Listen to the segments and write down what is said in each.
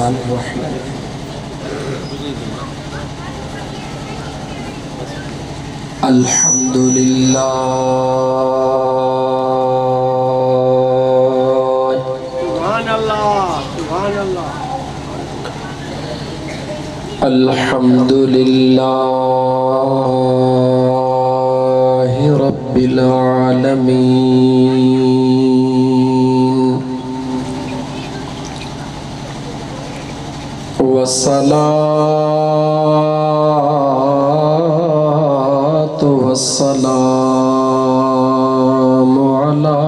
बिस्मिल्लाहिर्रहमानिर्रहीम। अल्हम्दुलिल्लाह सुभान अल्लाह सुभान अल्लाह। अल्हम्दुलिल्लाहि रब्बिल आलमीन वस्सलातु वस्सलामु अला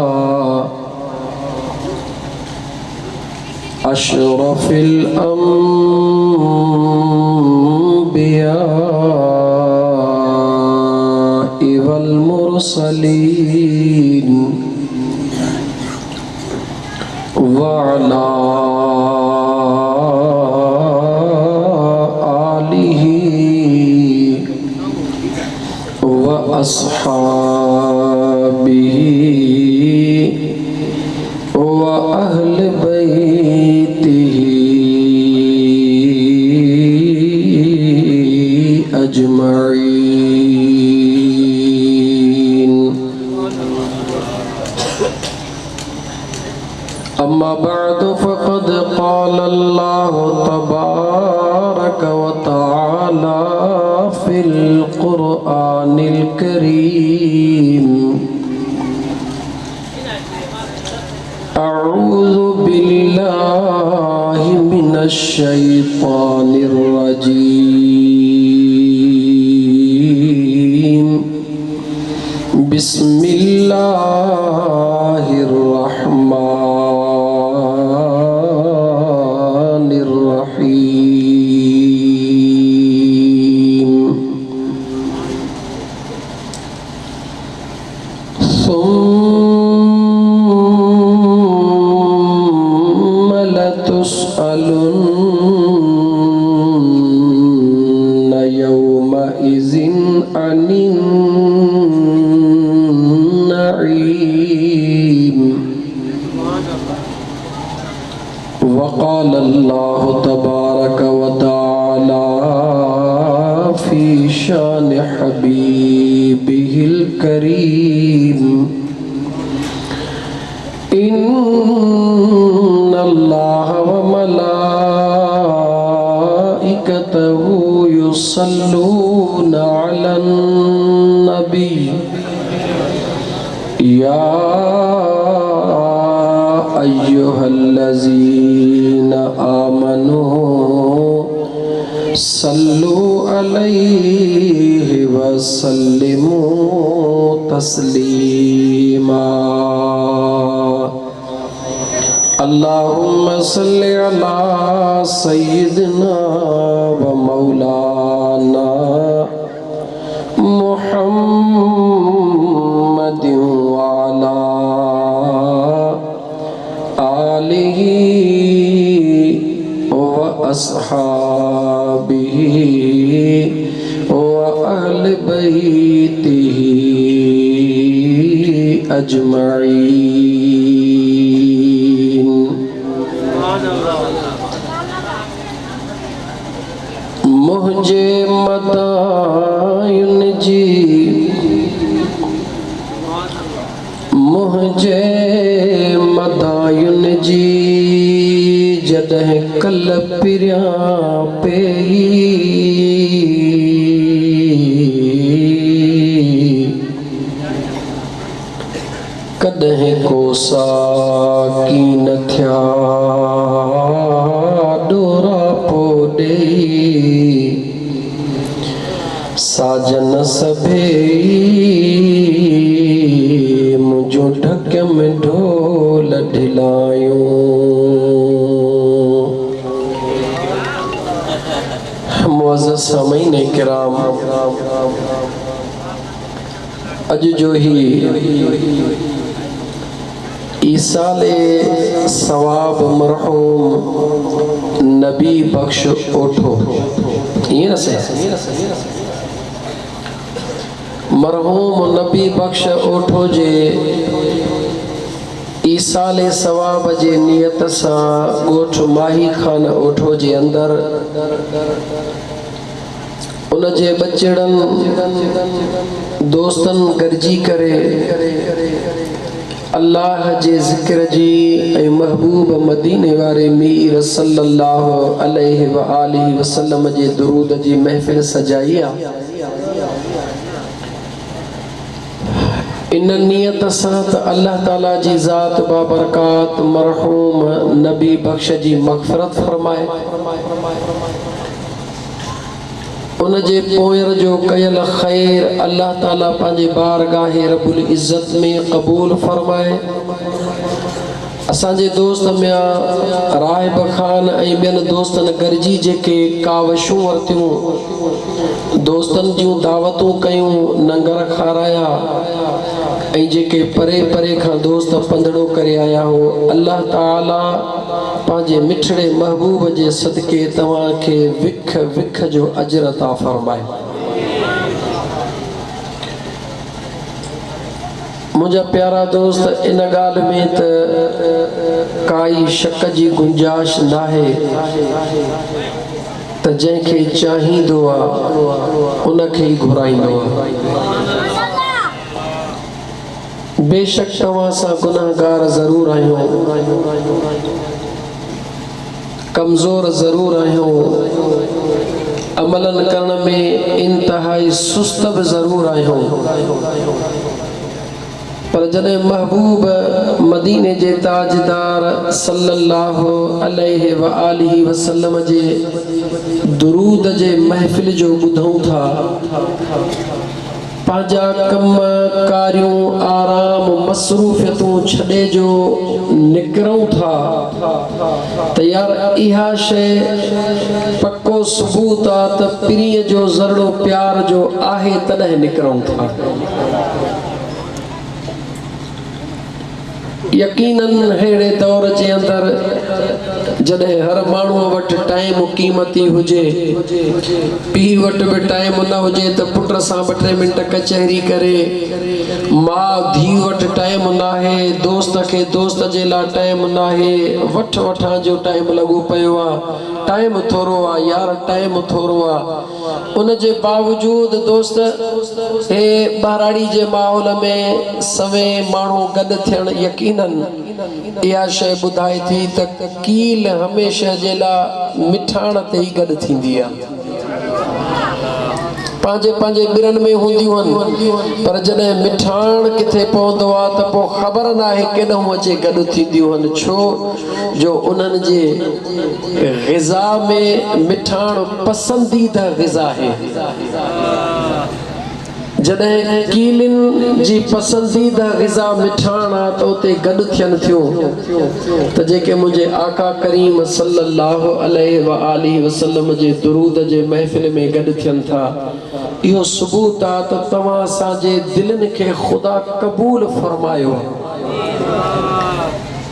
अशरफिल अंबिया'i वल मुरसलीन व अला अस्हाबिही व अहल बैतिही अजमईन। अम्मा बअद फ़क़द क़ाल अल्लाहु तबारक व तआला फिल क़ुरआनिल करीम अऊज़ु बिल्लाहि मिनश शैतानिर रजीम बिस्मिल्लाहिर रहमानिर रहीम। सुम्मा लतुस्अलुन्न यौमइज़िन अनिन नईम। वक़ाल अल्लाहु तबारक व तआला फ़ी शान हबीबिहिल करीम इन्नल्लाह व मलाइकतहु युसल्लूना अलन नबी या अय्युहल्लज़ीना आमनू सल्लु अलैहि वसल्लिमू तस्लीमा। अल्लाहुम्मा सल्लि अला सय्यिदिना व मौलाना मुहम्मदिन व अला आलिहि व अस्हाबिहि व अहल बैतिही अजमईन। मुझे मदायुन जी मुझे मदायुन जी जदह कल पिरिया पे कदह कोसा की न थिया डोरा पोडे साजन सभे मुझो ढक में ढोल ढिलायूं। मुअज़्ज़ज़ सामीन किराम, अज जो ही ईसाले सवाब मरहूम नबी बख्श ओठो ये न से मरहूम नबी बख्श ओठो जे ईसाले सवाब जे नियत सां ॻोठ माही खान ओठो जे अंदर उन जे बचड़नि दोस्तनि गॾिजी करे अल्लाह जे ज़िक्र जी ऐं महबूब मदीने वारे मीर सल्लल्लाहु अलैहि व आलिहि वसल्लम जे दुरूद जी महफ़िल सजाई आहे। इन नियत सां त अल्लाह ताला जी ज़ात बाबरकात मरहूम नबी बख्श जी मग़फ़िरत फरमाए, उन जे पोयर जो कयल ख़ैर अल्लाह ताला पंहिंजे बारगाह रब्बुल इज़्ज़त में क़बूल फरमाए। असांजे दोस्त मियां राहिब खान ऐं ॿियनि दोस्तनि गॾिजी जेके कावशूं वरितियूं, दोस्तनि जूं दावतूं कयूं, लंगर खाराया ऐं जेके परे परे खां दोस्त पंधड़ो करे आया हो, अल्लाह ताला पंहिंजे मिठड़े महबूब जे सदके तव्हांखे विख विख जो अजर अता फरमाए। मुंहिंजा प्यारा दोस्त, इन ॻाल्हि में त काई शक जी गुंजाइश नाहे त जंहिंखे चाहींदो आहे उनखे ई घुराईंदो आहे। बेशक तव्हां सां गुनाहगार ज़रूर आहियूं, कमज़ोर ज़रूर आहियूं, अमलनि करण में इंतहाई सुस्त बि ज़रूर आहियूं, पर जॾहिं महबूब मदीने जे ताजदार सल्लल्लाहु अलैहि व आलिहि वसल्लम जे दुरूद जे महफ़िल जो ॿुधूं था, पंहिंजा कम कारियूं आराम मसरूफ़ियतूं छॾे जो निकिरूं था त यार इहा शइ पक्को सबूत आहे त पीरीअ जो ज़रड़ो प्यार जो आहे, तॾहिं निकिरूं था। यकीनन अहिड़े दौर जे अंदर जॾहिं हर माण्हूअ वटि टाइम क़ीमती हुजे, पीउ वटि बि टाइम न हुजे त पुट सां 2-3 मिंट कचहरी करे, माउ धीउ वटि टाइम न आहे, दोस्त खे दोस्त जे लाइ टाइम न आहे, वठ वठां जो टाइम लॻो पियो आहे, टाइम थोरो आहे यार, टाइम थोरो आहे। उन जे बावजूद दोस्त हे ॿाराड़ी जे माहौल में सवे माण्हू गॾु थियण यकीनन इहा शइ ॿुधाए थी त कील हमेशह जे लाइ मिठाण ते ई गॾु थींदी आहे। पंहिंजे पंहिंजे ॿिरनि में हूंदियूं आहिनि, पर जॾहिं मिठाण किथे पवंदो आहे त पोइ ख़बर न आहे केॾांहुं अचे गॾु थींदियूं आहिनि, छो जो उन्हनि जे ग़िज़ा में मिठाण पसंदीदा ग़िज़ा आहे। जॾहिं कीलिन जी पसंदीदा ग़िज़ा मिठाण आहे त उते गॾु थियनि थियूं त जेके मुंहिंजे आका करीम सल्लल्लाहु अलैहि व आलिहि वसल्लम जे दुरूद जे महफ़िल में गॾु थियनि था, इहो सबूत आहे त तव्हां असांजे दिलनि खे ख़ुदा क़बूल फरमायो।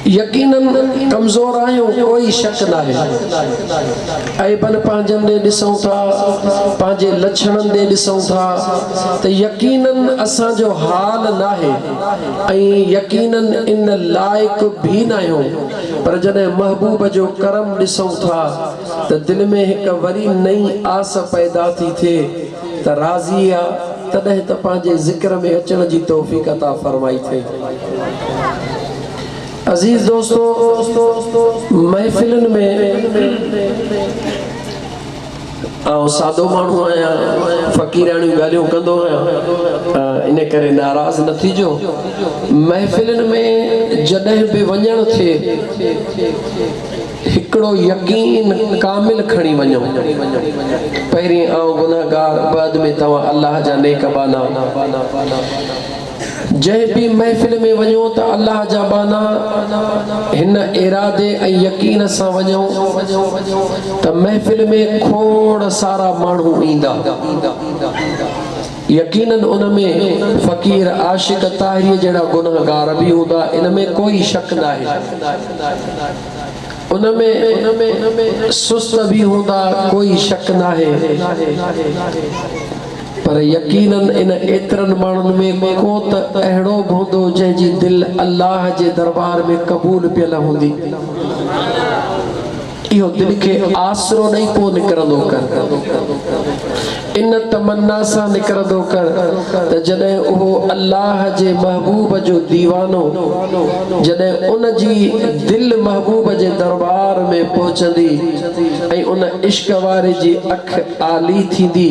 यकीनन कमज़ोर आहियूं, कोई शक न आहे, ऐबन पंहिंजनि ॾे ॾिसूं था, पंहिंजे लछणनि ॾे ॾिसूं था त यकीनन असांजो हाल न आहे ऐं यकीनन इन लाइक़ बि न आहियूं, पर जॾहिं महबूब जो करम ॾिसूं था त दिलि में हिकु वरी नई आस पैदा थी थिए त राज़ी आहे, तॾहिं त पंहिंजे ज़िक्र में अचण जी तौफ़ीक़ अता फरमाई थिए। अज़ीज़ दोस्तों, महफ़िलनि में सादो माण्हू आहियां, फ़क़ीराणियूं ॻाल्हियूं कंदो आहियां, इन करे नाराज़ न थीजो। महफ़िलनि में जॾहिं बि वञणु थिए हिकिड़ो यकीन कामिल खणी वञो। पहिरीं आउं गुनाहगार, बाद में तव्हां अल्लाह जा नेक बाना। जंहिं बि महफ़िल में वञो त अल्लाह जा बाना हिन इरादे ऐं यकीन सां वञो त महफ़िल में खोड़ सारा माण्हू ईंदा। यकीनन उन में फ़क़ीर आशिक़ ताहिरी जहिड़ा गुनाहगार बि हूंदा, इन में कोई शक न आहे। उनमें सुस्त भी हूंदा, कोई शक न आहे, पर यकीनन इन एतरन माण्हुनि में को त अहिड़ो हूंदो जंहिंजी दिल अल्लाह जे दरबार में क़बूल पियल हूंदी। इहो दिल खे आसरो ॾेई पोइ निकिरंदो कर, इन तमन्ना सां निकिरंदो कर त जॾहिं उहो अल्लाह जे महबूब जो दीवानो, जॾहिं उन जी दिल महबूब जे दरबार में पहुचंदी ऐं उन इश्क वारे जी अख आली थींदी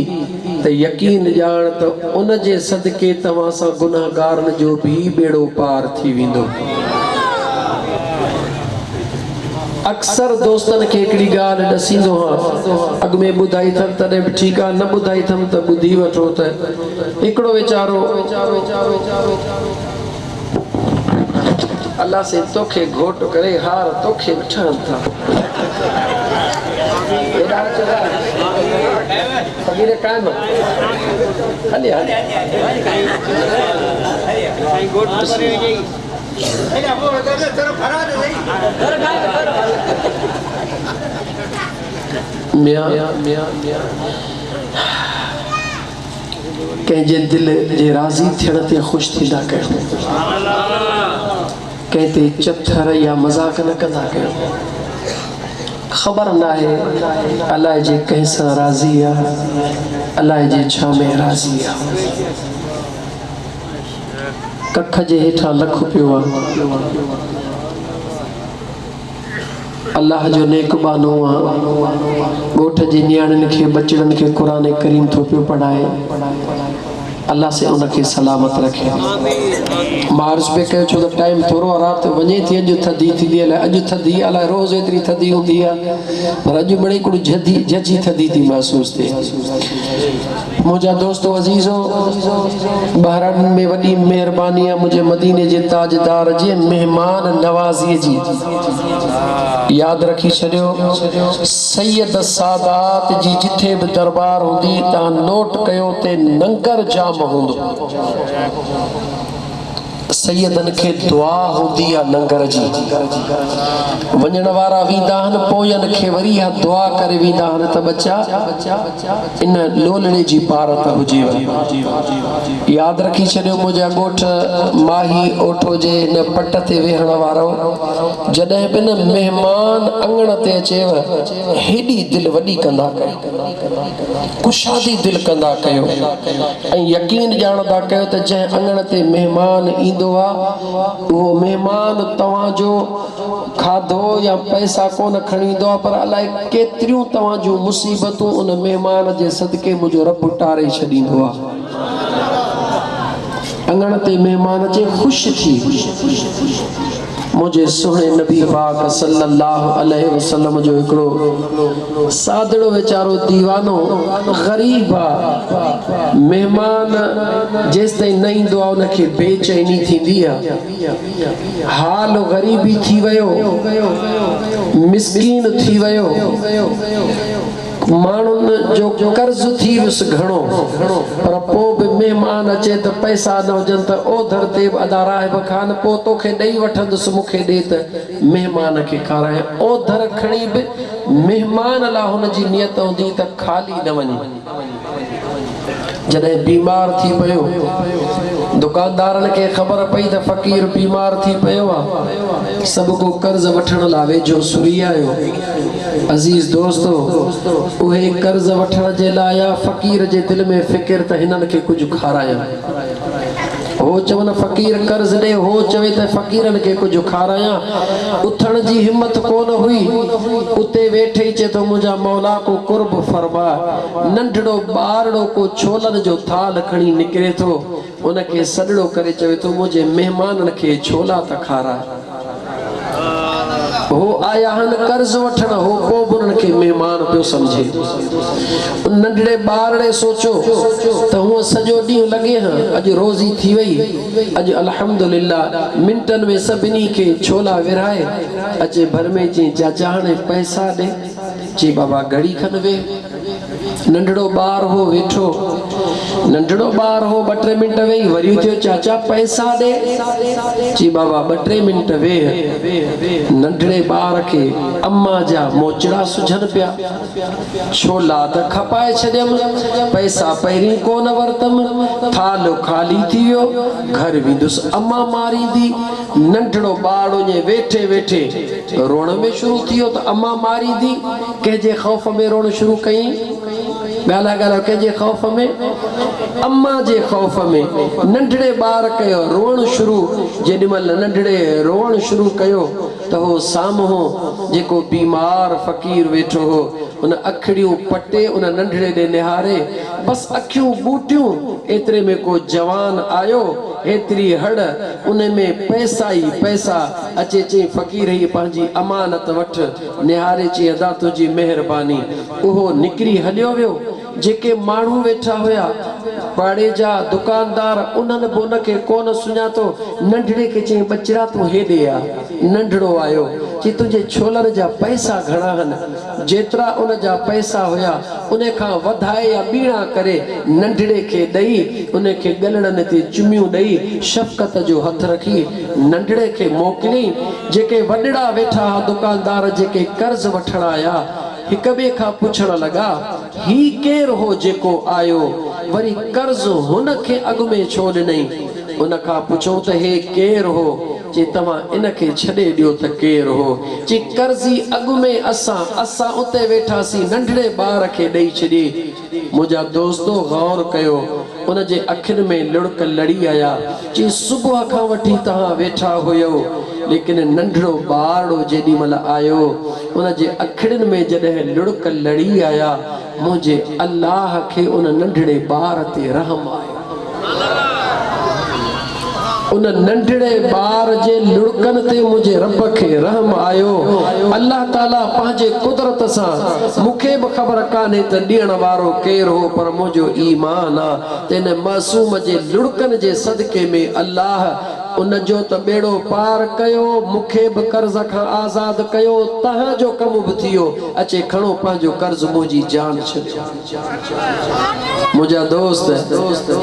त यकीन ॼाण त उन जे सदके तव्हां सां गुनाहगारनि जो भी बेड़ो पार थी वेंदो। अक्सर दोस्तन के हिकिड़ी ॻाल्हि ॾसींदो हाँ, अॻ में ॿुधाई अथमि तॾहिं बि ठीकु आहे, न ॿुधाई अथमि त ॿुधी वठो त हिकिड़ो वीचारो अल्लाह से तोखे घोट करे हार तोखे ठहनि था। फकीर कायम हले कंहिंजे दिल जे राज़ी थियण ते ख़ुशि थींदा कयो, कंहिं ते चथर या मज़ाक न कंदा कयो। ख़बर न आहे अलाए जे कंहिं सां राज़ी आहे, अलाए जे छा में राज़ी आहे। कख जे हेठां लख पियो आहे, अल्लाह जो नेक बानो आहे। ॻोठ जी नियाणियुनि खे बचड़नि खे क़ुरान करीम थो पियो पढ़ाए। अल्लाह से उनखे सलामत रखे। मार्च पे कयो छो त टाइम थोरो आहे, राति वञे थी, अॼु थधी थींदी अलाए, अॼु थधी अलाए रोज़ एतिरी थधी हूंदी आहे, पर अॼु मिड़ई कुझु झझी थधी थी महसूस थिए। मुंहिंजा दोस्तो अज़ीज़ो, ॿारनि में वॾी महिरबानी आहे मुंहिंजे मदीने जे ताजदार जे महिमान नवाज़ीअ जी। यादि रखी छॾियो, सैयद सादात जी जिथे बि दरबार हूंदी तव्हां नोट कयो ते लंगर जाम हूंदो। सैयदन खे दुआ हूंदी आहे लंगर जी। वञण वारा वेंदा आहिनि, पोयनि खे वरी इहा दुआ करे वेंदा आहिनि त बच्चा इन लोलड़े जी पारत हुजेव। यादि रखी छॾियो, मुंहिंजा ॻोठ माही ओठो जे हिन पट ते वेहण वारो जॾहिं बि न महिमान अंगण ते अचेव, हेॾी दिलि वॾी कंदा कयो, कुशादी दिलि कंदा कयो ऐं यकीन ॼाणंदा कयो त जंहिं अंगण ते महिमान ईंदो आहे उहो महिमान तव्हांजो खाधो या पैसा कोन खणी ईंदो आहे, पर अलाए केतिरियूं तव्हां जूं मुसीबतूं उन महिमान जे सदके मुंहिंजो रब टारे छॾींदो आहे। अंगण ते महिमान अचे ख़ुशि थी। मुझे सुहिणे नबी पाक सल्लल्लाहु अलैहि वसल्लम जो हिकिड़ो सादड़ो वीचारो दीवानो ग़रीब आहे, महिमान जेसि ताईं न ईंदो आहे उनखे बेचैनी थींदी आहे। हाल ग़रीबी थी वियो, मिस्कीन थी वियो, माण्हुनि जो कर्ज़ थी वियुसि घणो, पर पोइ बि महिमान अचे त पैसा न हुजनि त ओधर ते बि अदा राहिब खान पोइ तोखे ॾेई वठंदुसि, मूंखे ॾे त महिमान खे खाराए। ओधर खणी बि महिमान लाइ हुनजी नियत हूंदी त ख़ाली न वञे। जॾहिं बीमार थी पियो, दुकानदारनि खे ख़बर पई त फ़क़ीर बीमार थी पियो आहे, सभु को कर्ज़ वठण लाइ वेझो सुरी आयो। अज़ीज़ दोस्तो, उहे कर्ज़ वठण जे लाइ फ़क़ीर जे दिलि में फ़िकिर त हिननि खे कुझु खारायां। हो चवनि फ़क़ीर कर्ज़ ॾे, हो चवे त फ़क़ीरनि खे कुझु खारायां। उथण जी हिम्मत कोन हुई, उते वेठे ई चए थो मुंहिंजा मौला को कुर्ब फरमा। नंढड़ो ॿारड़ो को छोलनि जो थाल खणी निकिरे थो, उनखे सॾड़ो करे चवे थो मुंहिंजे महिमाननि खे छोला त खाराए। हो आया आहिनि कर्ज़ वठण, हो पोइ बि उन्हनि खे महिमान पियो सम्झे। नंढड़े ॿारड़े सोचो त हूअं सॼो ॾींहुं लॻे हा, अॼु रोज़ी थी वई, अॼु अल्हम्दुलिल्लाह मिंटनि में सभिनी खे छोला विराए अचे भर में चई चाचा हाणे पैसा ॾे। चई बाबा घड़ी खनि वे, नंढड़ो ॿार हो वेठो, नंढड़ो ॿार हो 2-3 मिंट वेही वरी थियो चाचा पैसा ॾे। जी बाबा 2-3 मिंट वेह। नंढड़े ॿार खे अम्मा जा मोचड़ा सुझनि पिया, छोला त खपाए छॾियमि, पैसा पहिरीं कोन वरितमि, थाल ख़ाली थी वियो, घर वेंदुसि अम्मा मारींदी। नंढड़ो ॿार उन वेठे वेठे रोअण में शुरू थी वियो त अम्मा मारींदी। कंहिंजे ख़ौफ़ में रोअण शुरू कई, ॻाल्हाए कंहिंजे ख़ौफ़ में, अम्मा जे ख़ौफ़ में। नंढड़े ॿार कयो रोअण शुरू। जेॾीमहिल नंढड़े रोअण शुरू कयो त हो साम्हूं जेको बीमार फ़क़ीर वेठो हो उन अखिड़ियूं पटे उन नंढड़े ॾे निहारे, बसि अखियूं ॿूटियूं। एतिरे में को जवान आयो, हेतिरी हड़, उन में पैसा ई पैसा अचे। चई फ़क़ीर ही पंहिंजी अमानत वठ। निहारे चई अदा तुंहिंजी महिरबानी। उहो निकिरी हलियो वियो। जेके माण्हू वेठा हुया पाड़े जा दुकानदार, उन्हनि बि उनखे कोन सुञातो। नंढड़े खे चई बचड़ा तूं हेॾे आ। नंढड़ो आयो, चई तुंहिंजे छोलनि जा पैसा घणा आहिनि? जेतिरा उन जा पैसा हुया उन खां वधाए या ॿीणा करे नंढड़े खे ॾेई, उन खे ॻलड़नि ते चुमियूं ॾेई शफ़क़त जो हथ रखी नंढड़े खे मोकिलियईं। जेके वॾड़ा वेठा हुआ दुकानदार, जेके कर्ज़ वठण आया, हिक ॿिए खां पुछण लॻा ही केरु हो जेको आयो, वरी कर्ज़ हुन खे अॻु में छो ॾिनई? उन खां पुछूं त हे केरु हो? चई तव्हां इन खे छॾे ॾियो त केरु हो? चई कर्ज़ी अॻु में असां उते वेठासीं, नंढड़े ॿार खे ॾेई छॾी। मुंहिंजा दोस्तो गौर कयो, उन जे अखियुनि में लुड़क लड़ी आया। चई सुबुह खां वठी तव्हां वेठा हुयो, लेकिन नंढड़ो ॿारड़ो जेॾीमहिल आयो उन जे अखियुनि में जॾहिं लुड़क लड़ी आया, मुंहिंजे अल्लाह खे उन नंढड़े ॿार ते रहम आयो। उन नंढड़े ॿार जे लुड़कनि ते मुंहिंजे रब खे रहम आयो। अल्लाह ताला पंहिंजे कुदरत सां, मूंखे बि ख़बर कान्हे त ॾियण वारो केरु हो, पर मुंहिंजो ईमान आहे त इन मासूम जे लुड़कनि जे सदके में अल्लाह उन जो त बेड़ो पार कयो, मूंखे बि कर्ज़ खां आज़ाद कयो। तव्हांजो कमु बि थी वियो। अचे खणो पंहिंजो कर्ज़, मुंहिंजी जान छॾियो। मुंहिंजा दोस्त,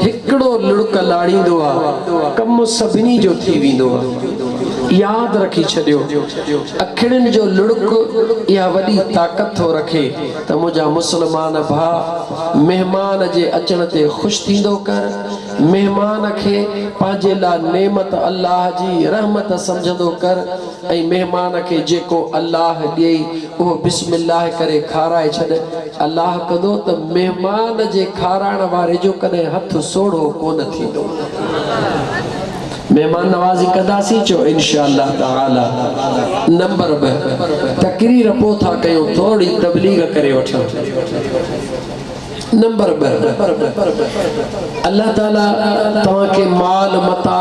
हिकिड़ो लुड़क लाड़ींदो आहे, कमु सभिनी जो थी वेंदो आहे। यादि रखी छॾियो, अखिड़ियुनि जो लुड़क इहा वॾी ताक़त थो रखे त मुंहिंजा मुस्लमान भाउ महिमान जे अचण ते ख़ुशि थींदो कर। महिमान खे पंहिंजे लाइ नेमत अल्लाह जी रहमत सम्झंदो कर। ऐं महिमान खे जेको अल्लाह ॾियई उहो बिस्मिल्लाह करे खाराए छॾ। अल्लाह कंदो त महिमान जे खाराइण वारे जो कॾहिं हथ सोढ़ो कोन थींदो। मेहमान नवाज़ी कंदासीं चो इंशाअल्लाह ताला। नंबर 2 तकरीर पोइ था कयूं, थोरी तबलीग करे वठो। नंबर 2 अल्लाह ताला तव्हांखे माल मता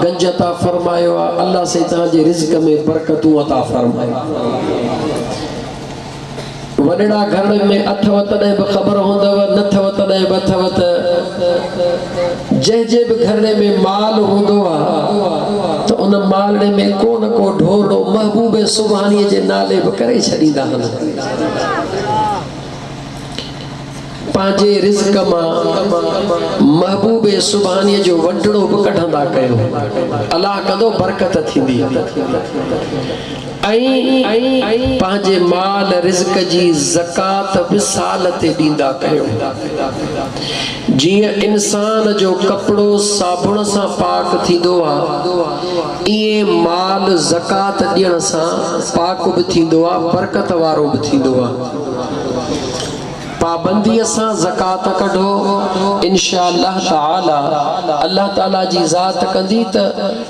गंज अता फरमायो आहे। अल्लाह से तव्हांजे रिज़्क़ में बरकतूं अता फरमाए। वॾड़ा घर में अथव तॾहिं बि ख़बर हूंदव, नथव तॾहिं बि अथव त जंहिंजे बि घर में माल हूंदो आहे त उन माल में को न को ढोरड़ो महबूब सुभाणीअ जे नाले बि करे छॾींदा आहिनि। पंहिंजे रिज़्क़ मां महबूब सुभाणीअ जो वंडड़ो बि कढंदा कयो, अलाह कंदो बरकत थींदी। ऐं पंहिंजे माल रिज़्क़ जी ज़कात बि साल ते ॾींदा कयो। जीअं इंसान जो कपिड़ो साबुण सां पाक थींदो आहे, ईअं माल ज़कात ॾियण सां पाक बि थींदो आहे, बरकत वारो बि थींदो आहे। पाबंदीअ सां ज़कात कढो, इंशाअल्लाह ताला अल्लाह ताला जी ज़ात कंदी त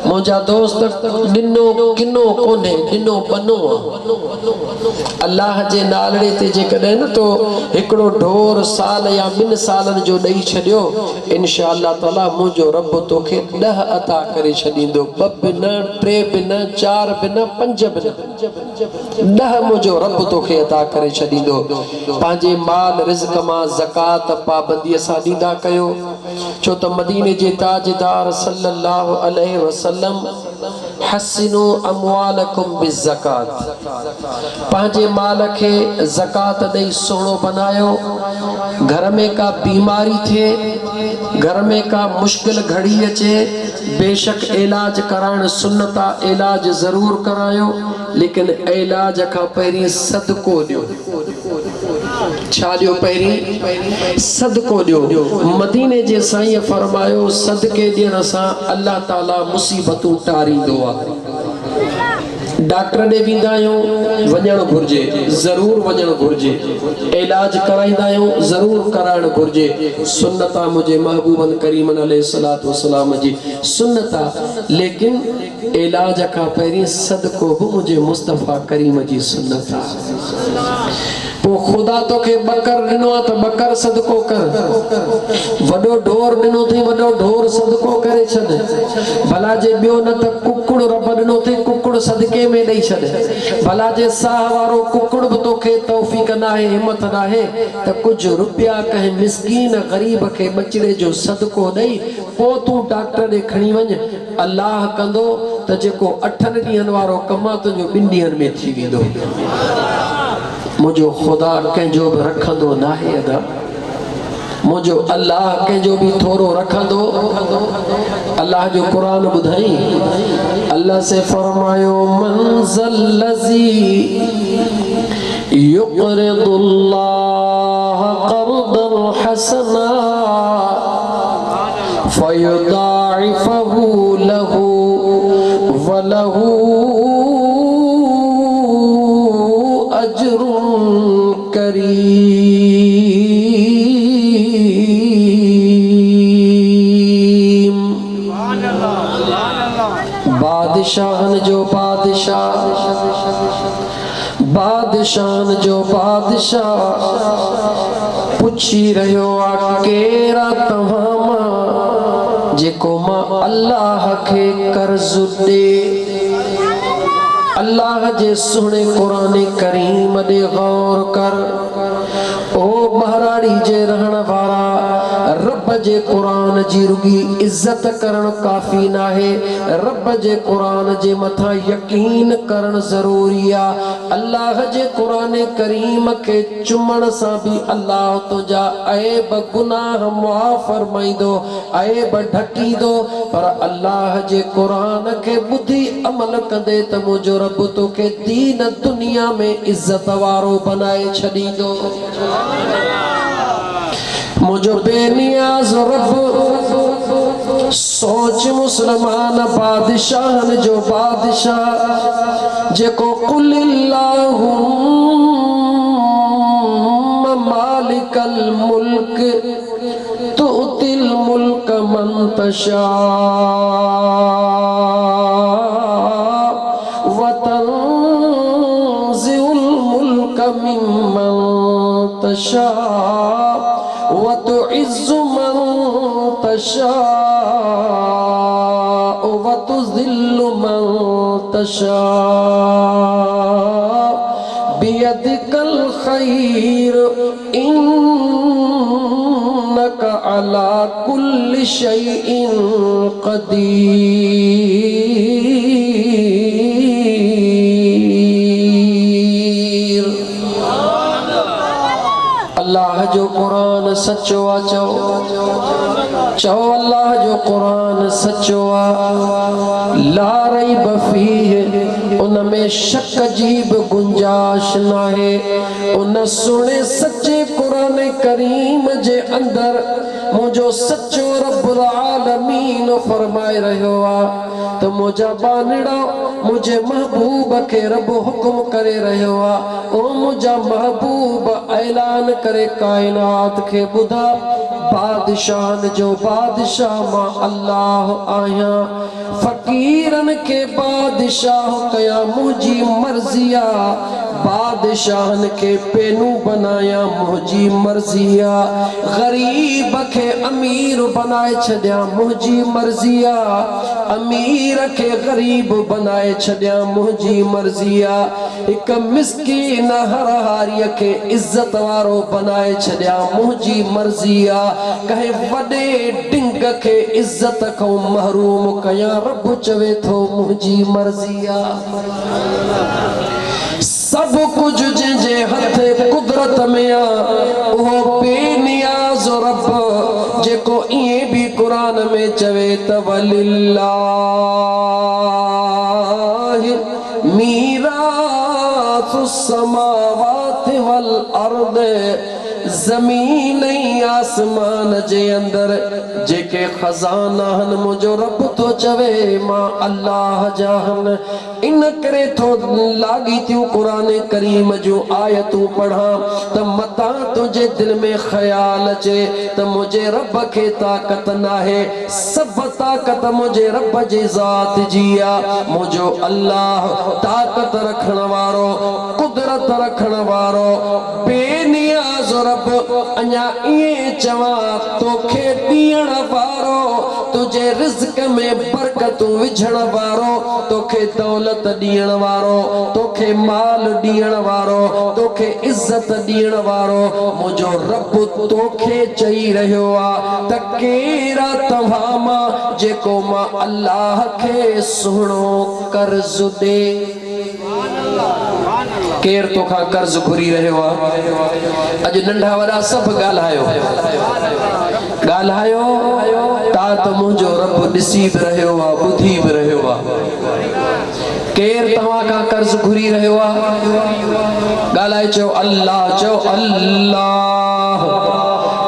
मुंहिंजा दोस्त ॾिनो किनो कोन्हे, ॾिनो बनो आहे। अल्लाह जे नाले ते जेकॾहिं न तो हिकिड़ो ढोर साल या 2 सालनि जो ॾेई छॾियो, इंशाअल्लाह ताला मुंहिंजो रब तोखे 10 अता करे छॾींदो। 2 बि न, 3 बि न, 4 बि न, 5 बि न, 10 मुंहिंजो रब तोखे अता करे छॾींदो। पंहिंजे माल रिज़्क़ मां ज़कात पाबंदीअ सां ॾींदा कयो, छो त मदीने जे ताजदार सल्लल्लाहु अलैहि वसल्लम हसिनु अमवालकुम बिज़कात, पंहिंजे माल खे ज़कात ॾेई सुहिणो बनायो। घर में का बीमारी थिए, घर में का मुश्किल घड़ी अचे, बेशक इलाज कराइण सुन्नत आहे, इलाज ज़रूर करायो, लेकिन इलाज खां पहिरीं सदको ॾियो। छा ॾियो? पहिरीं सदको ॾियो। मदीने जे साईं फरमायो सदके ॾियण सां अल्लाह ताला मुसीबतूं टारींदो आहे। डॉक्टर ॾे वेंदा आहियूं, वञणु घुर्जे, ज़रूर वञणु घुर्जे। इलाज कराईंदा आहियूं, ज़रूर कराइणु घुर्जे। सुन्नत आहे मुंहिंजे महबूबन करीमन अलैहिस्सलातु वस्सलाम जी सुन्नत आहे, लेकिन इलाज खां पहिरीं सदको बि मुंहिंजे मुस्तफ़ा करीम जी सुन्नत आहे। पोइ ख़ुदा तोखे बकर ॾिनो आहे त बकर सदको कर, वॾो ढोर ॾिनो अथई वॾो ढोर सदको करे छॾ। भला जे ॿियो न त कुकड़ रब ॾिनो अथई, कुकड़ सदके में ॾेई छॾ। भला जे साह वारो कुकड़ बि तोखे तौफ़ीक़ न आहे, हिमत न आहे त कुझु रुपया कंहिं मिसकीन ग़रीब खे ॿचिड़े जो सदको ॾेई पोइ तूं डॉक्टर ॾे खणी वञ। अल्लाह कंदो त जेको 8 ॾींहंनि वारो कमु आहे तुंहिंजो 2 ॾींहंनि में थी वेंदो। मुझो खुदा कंहिंजो बि रखंदो न आहे अदा, मुझो अल्लाह कंहिंजो बि थोरो रखंदो। अल्लाह जो कुरान ॿुधाई, अल्लाह से फरमायो मंज़ल लज़ी युक़रिदुल्लाह क़र्दन हसना फयुदाइफहु लहू वलहू अजरुन करीम। बादशाहन जो बादशाह, बादशाहन जो बादशाह पुछी रहियो आहे केरा तव्हां मां जेको मां अल्लाह खे कर्ज़ ॾे। अल्लाह जे सुहिणे क़ुरान करीम ॾे गौर कर। ओ बहराड़ी जे रहण वारा, रब जे क़ुरान जी रुगी इज्जत करण काफ़ी न आहे, रब जे क़ुरान जे मथां यकीन करण ज़रूरी आहे। अल्लाह जे क़ुरान करीम खे चुमण सां बि अल्लाह तुंहिंजा ऐब गुनाह मुआफ़ फरमाईंदो, ऐब ढकींदो। पर अल्लाह जे क़ुरान खे ॿुधी अमल कंदे त मुंहिंजो रब तोखे दीन दुनिया में इज्जत वारो बनाए छॾींदो। मुझो बेनियाज़ रब सोच मुसलमान बादशाहन जो बादशाह जेको कुलिल्लाहुम्मा मालिकल मुल्क तुतिल मुल्क मन तशा व तंज़िउल मुल्क मिम्मन तशा वतुइज़्ज़ु मन तशाअ वतुज़िल्लु मन तशाअ बियदिकल खैर इन्नका अला कुल्लि शैइन क़दीर। अल्लाह जो कुरान सच्चो आ, चओ चओ अल्लाह जो कुरान सच्चो आ। ला रैब फीह, उन में शक जी बि गुंजाइश नाहे। उन सुहिणे सच्चे कुरान करीम जे अंदर मुंहिंजो सच्चो रब्बुल आलमीन फरमाए रहियो आहे त मुंहिंजा बानड़ा मुंहिंजे महबूब खे रब हुकुम करे रहियो आहे, ओ मुंहिंजा महबूब ऐलान करे काइनात खे ॿुधा बादशाहन जो बादशाह मां अल्लाह आहियां। फ़कीरन खे बादशाह कया मुंहिंजी मर्ज़ी आहे, बादशाहन खे पेनू बनाया मुंहिंजी मर्ज़ी आहे, ग़रीब खे अमीर बनाए छॾिया मुंहिंजी मर्ज़ी आहे, अमीर खे ग़रीब बनाए छॾिया मुंहिंजी मर्ज़ी आहे। एक मिस्कीन हर हारीअ खे इज्जत वारो बनाए छॾिया मुंहिंजी मर्ज़ी आ कहे वॾे डिंग खे इज्जत खां महरूम कयां रब चवे थो मुंहिंजी मर्ज़ी आ सब कुछ जंहिंजे हथ कुदरत में आ उहो बेनियाज़ रब जेको इएं भी कुरान में चवे त वलिल्लाहि मीरासुस समावाति वल अर्द ज़मीन ऐं आसमान जे अंदर जेके खजाना हन मुंहिंजो रब तो चवे मां अल्लाह जा हन इन करे थो लागी थियूं कुरान करीम जूं आयतूं पढ़ां त मतां तुंहिंजे दिल में ख़्याल अचे त मुंहिंजे रब खे ताक़त नाहे सब ताक़त मुंहिंजे रब जी ज़ात जी आहे मुंहिंजो अल्लाह ताक़त रखण वारो कुदरत रखण वारो बेनियाज़ रब अञा इएं चवां तोखे ॾियण वारो तुंहिंजे रिज़्क़ में बरकतूं विझण वारो तोखे दौलत ॾियण वारो तोखे माल ॾियण वारो तोखे इज़त ॾियण वारो मुंहिंजो रब तोखे चई रहियो आहे त केरा तव्हां मां जेको मां अल्लाह खे सुहिणो कर्ज़ ॾे केर तोखां कर्ज़ घुरी रहियो आहे अॼु नंढा वॾा सभु ॻाल्हायो ता त मुंहिंजो रब ॾिसी बि रहियो आहे ॿुधी बि रहियो आहे केर तव्हां खां कर्ज़ घुरी रहियो आहे ॻाल्हाए चओ अल्लाह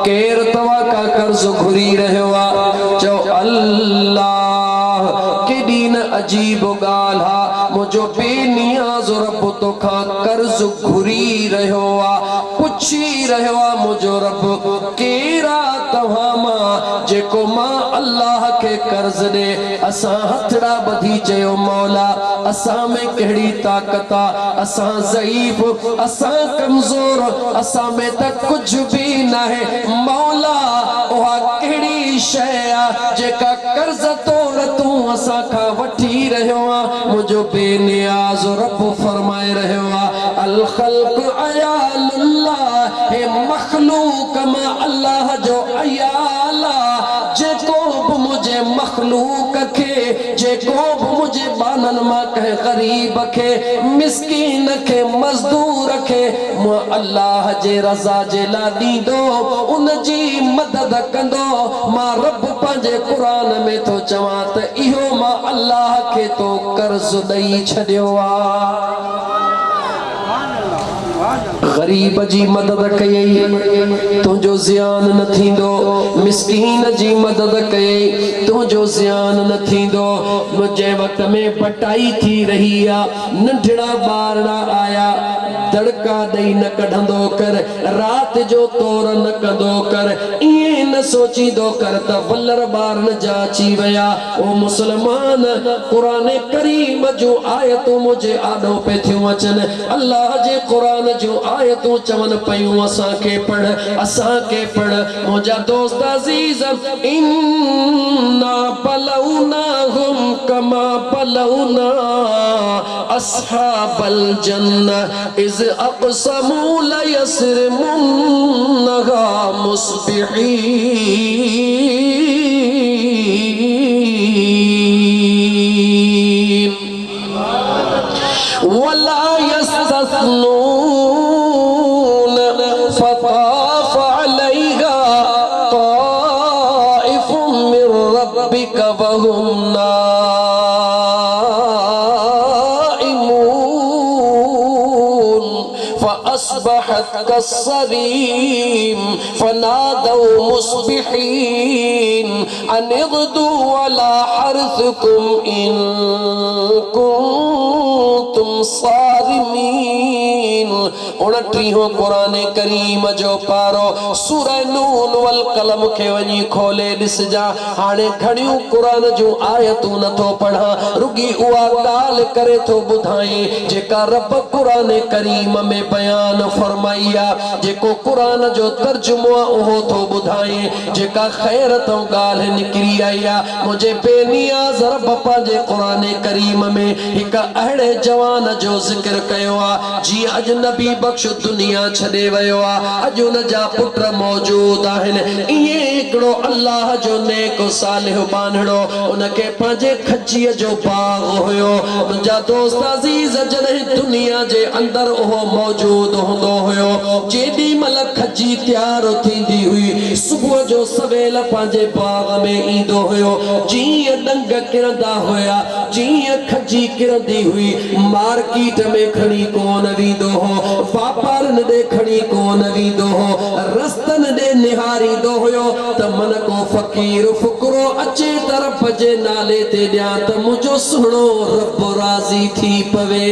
केर तव्हां खां कर्ज़ घुरी रहियो आहे चओ अल्लाह केॾी न अजीब ॻाल्हि आहे मुंहिंजो बेनियाज़ रब तोखां कर्ज़ घुरी रहियो आहे पुछी रहियो आहे मुंहिंजो रब केरा तव्हां मां जेको मां अल्लाह खे कर्ज़ ॾे असां हथड़ा ॿधी चयो मौला असां में कहिड़ी ताक़त आहे असां ज़ईफ़ असां कमज़ोर असां में त कुझु बि नाहे मौला उहा कहिड़ी शइ आहे जेका कर्ज़ तौर तूं असां खां वठी रहियो आहे मुंहिंजो बेनियाज़ रब फरमाए रहियो आहे अल ख़ल्क़ अयालुल्लाह हे मख़लूक मां अल्लाह जो अयाल जेको बि मुंहिंजे मख़लूक खे जेको बि मुंहिंजे बाननि मां कंहिं ग़रीब खे मिस्कीन खे मज़दूर खे मां अल्लाह जे रज़ा जे लाइ ॾींदो उन जी मदद कंदो मां रब पंहिंजे क़ुरान में थो चवां त इहो मां अल्लाह खे तो कर्ज़ ॾेई छॾियो आहे गरीब जी मदद कयई तुंहिंजो ज़ियान न थींदो मिस्कीन जी मदद कयई तुंहिंजो ज़ियान न थींदो मुंहिंजे वक़्त में पटाई थी रही आहे नंढड़ा ॿारड़ा आया दड़का ॾेई न कढंदो कर रात जो तोर न कंदो कर इएं न सोचींदो कर त वलर ॿारनि जा अची विया ओ मुसलमान क़ुरान करीम जूं आयतूं मुंहिंजे आॾो पे थियूं अचनि अल्लाह जे क़ुरान जूं आयतूं चवनि पयूं असांखे पढ़ मुंहिंजा दोस्त अज़ीज़ इन्ना बलौनाहुम कमा बलौना अस्हाबल जन्नह इज़ अक़समू लयस्रिमुन्नहा मुस्बिहीन वला यस्तस्नून फताफ अलैहा ताइफुम मिर रब्बिका वहुम فأصبحت كالصريم فنادوا مصبحين أن اغدوا على حرثكم إن كنتم صارمين 29 कुरान करीम जो पारो सूरह नून वल कलम के वनी खोले दिसजा हाने घणियों कुरान जो आयतूं नथो पढ़ा रुगी उआ ॻाल्हि करे थो ॿुधाई जेका रब कुरान करीम में बयान फरमाइया जेको कुरान जो तर्जुमो उहो थो ॿुधाई जेका ख़ैर तो ॻाल्हि निकरी आई आ मुझे बेनियाज़ रब पंहिंजे कुरान करीम में हिक अहिड़े जवान जो ज़िक्र कयो आ जी अजनबी बख्श दुनिया छॾे वियो आ अॼु उन जा पुट मौजूद आहिनि इहे हिकिड़ो अल्लाह जो नेक सालिह बांधड़ो उनके पंहिंजे खजीअ जो बाग हुयो मुंहिंजा दोस्त अज़ीज़ जॾहिं दुनिया जे अंदर उहो मौजूद हूंदो हुयो जेॾी महिल खजी तयार थींदी हुई सुबुह जो सवेल पंहिंजे बाग में ईंदो हुयो जीअं डंग किरंदा हुया जीअं खजी किरंदी हुई मार्केट में खणी कोन वेंदो हो वापारनि ॾे खणी कोन वेंदो हो रस्तनि ॾे निहारींदो हुयो त मन को फ़कीर फुकरो अचे तरफ़ जे नाले ते ॾियां त मुंहिंजो सुहिणो रब राज़ी थी पवे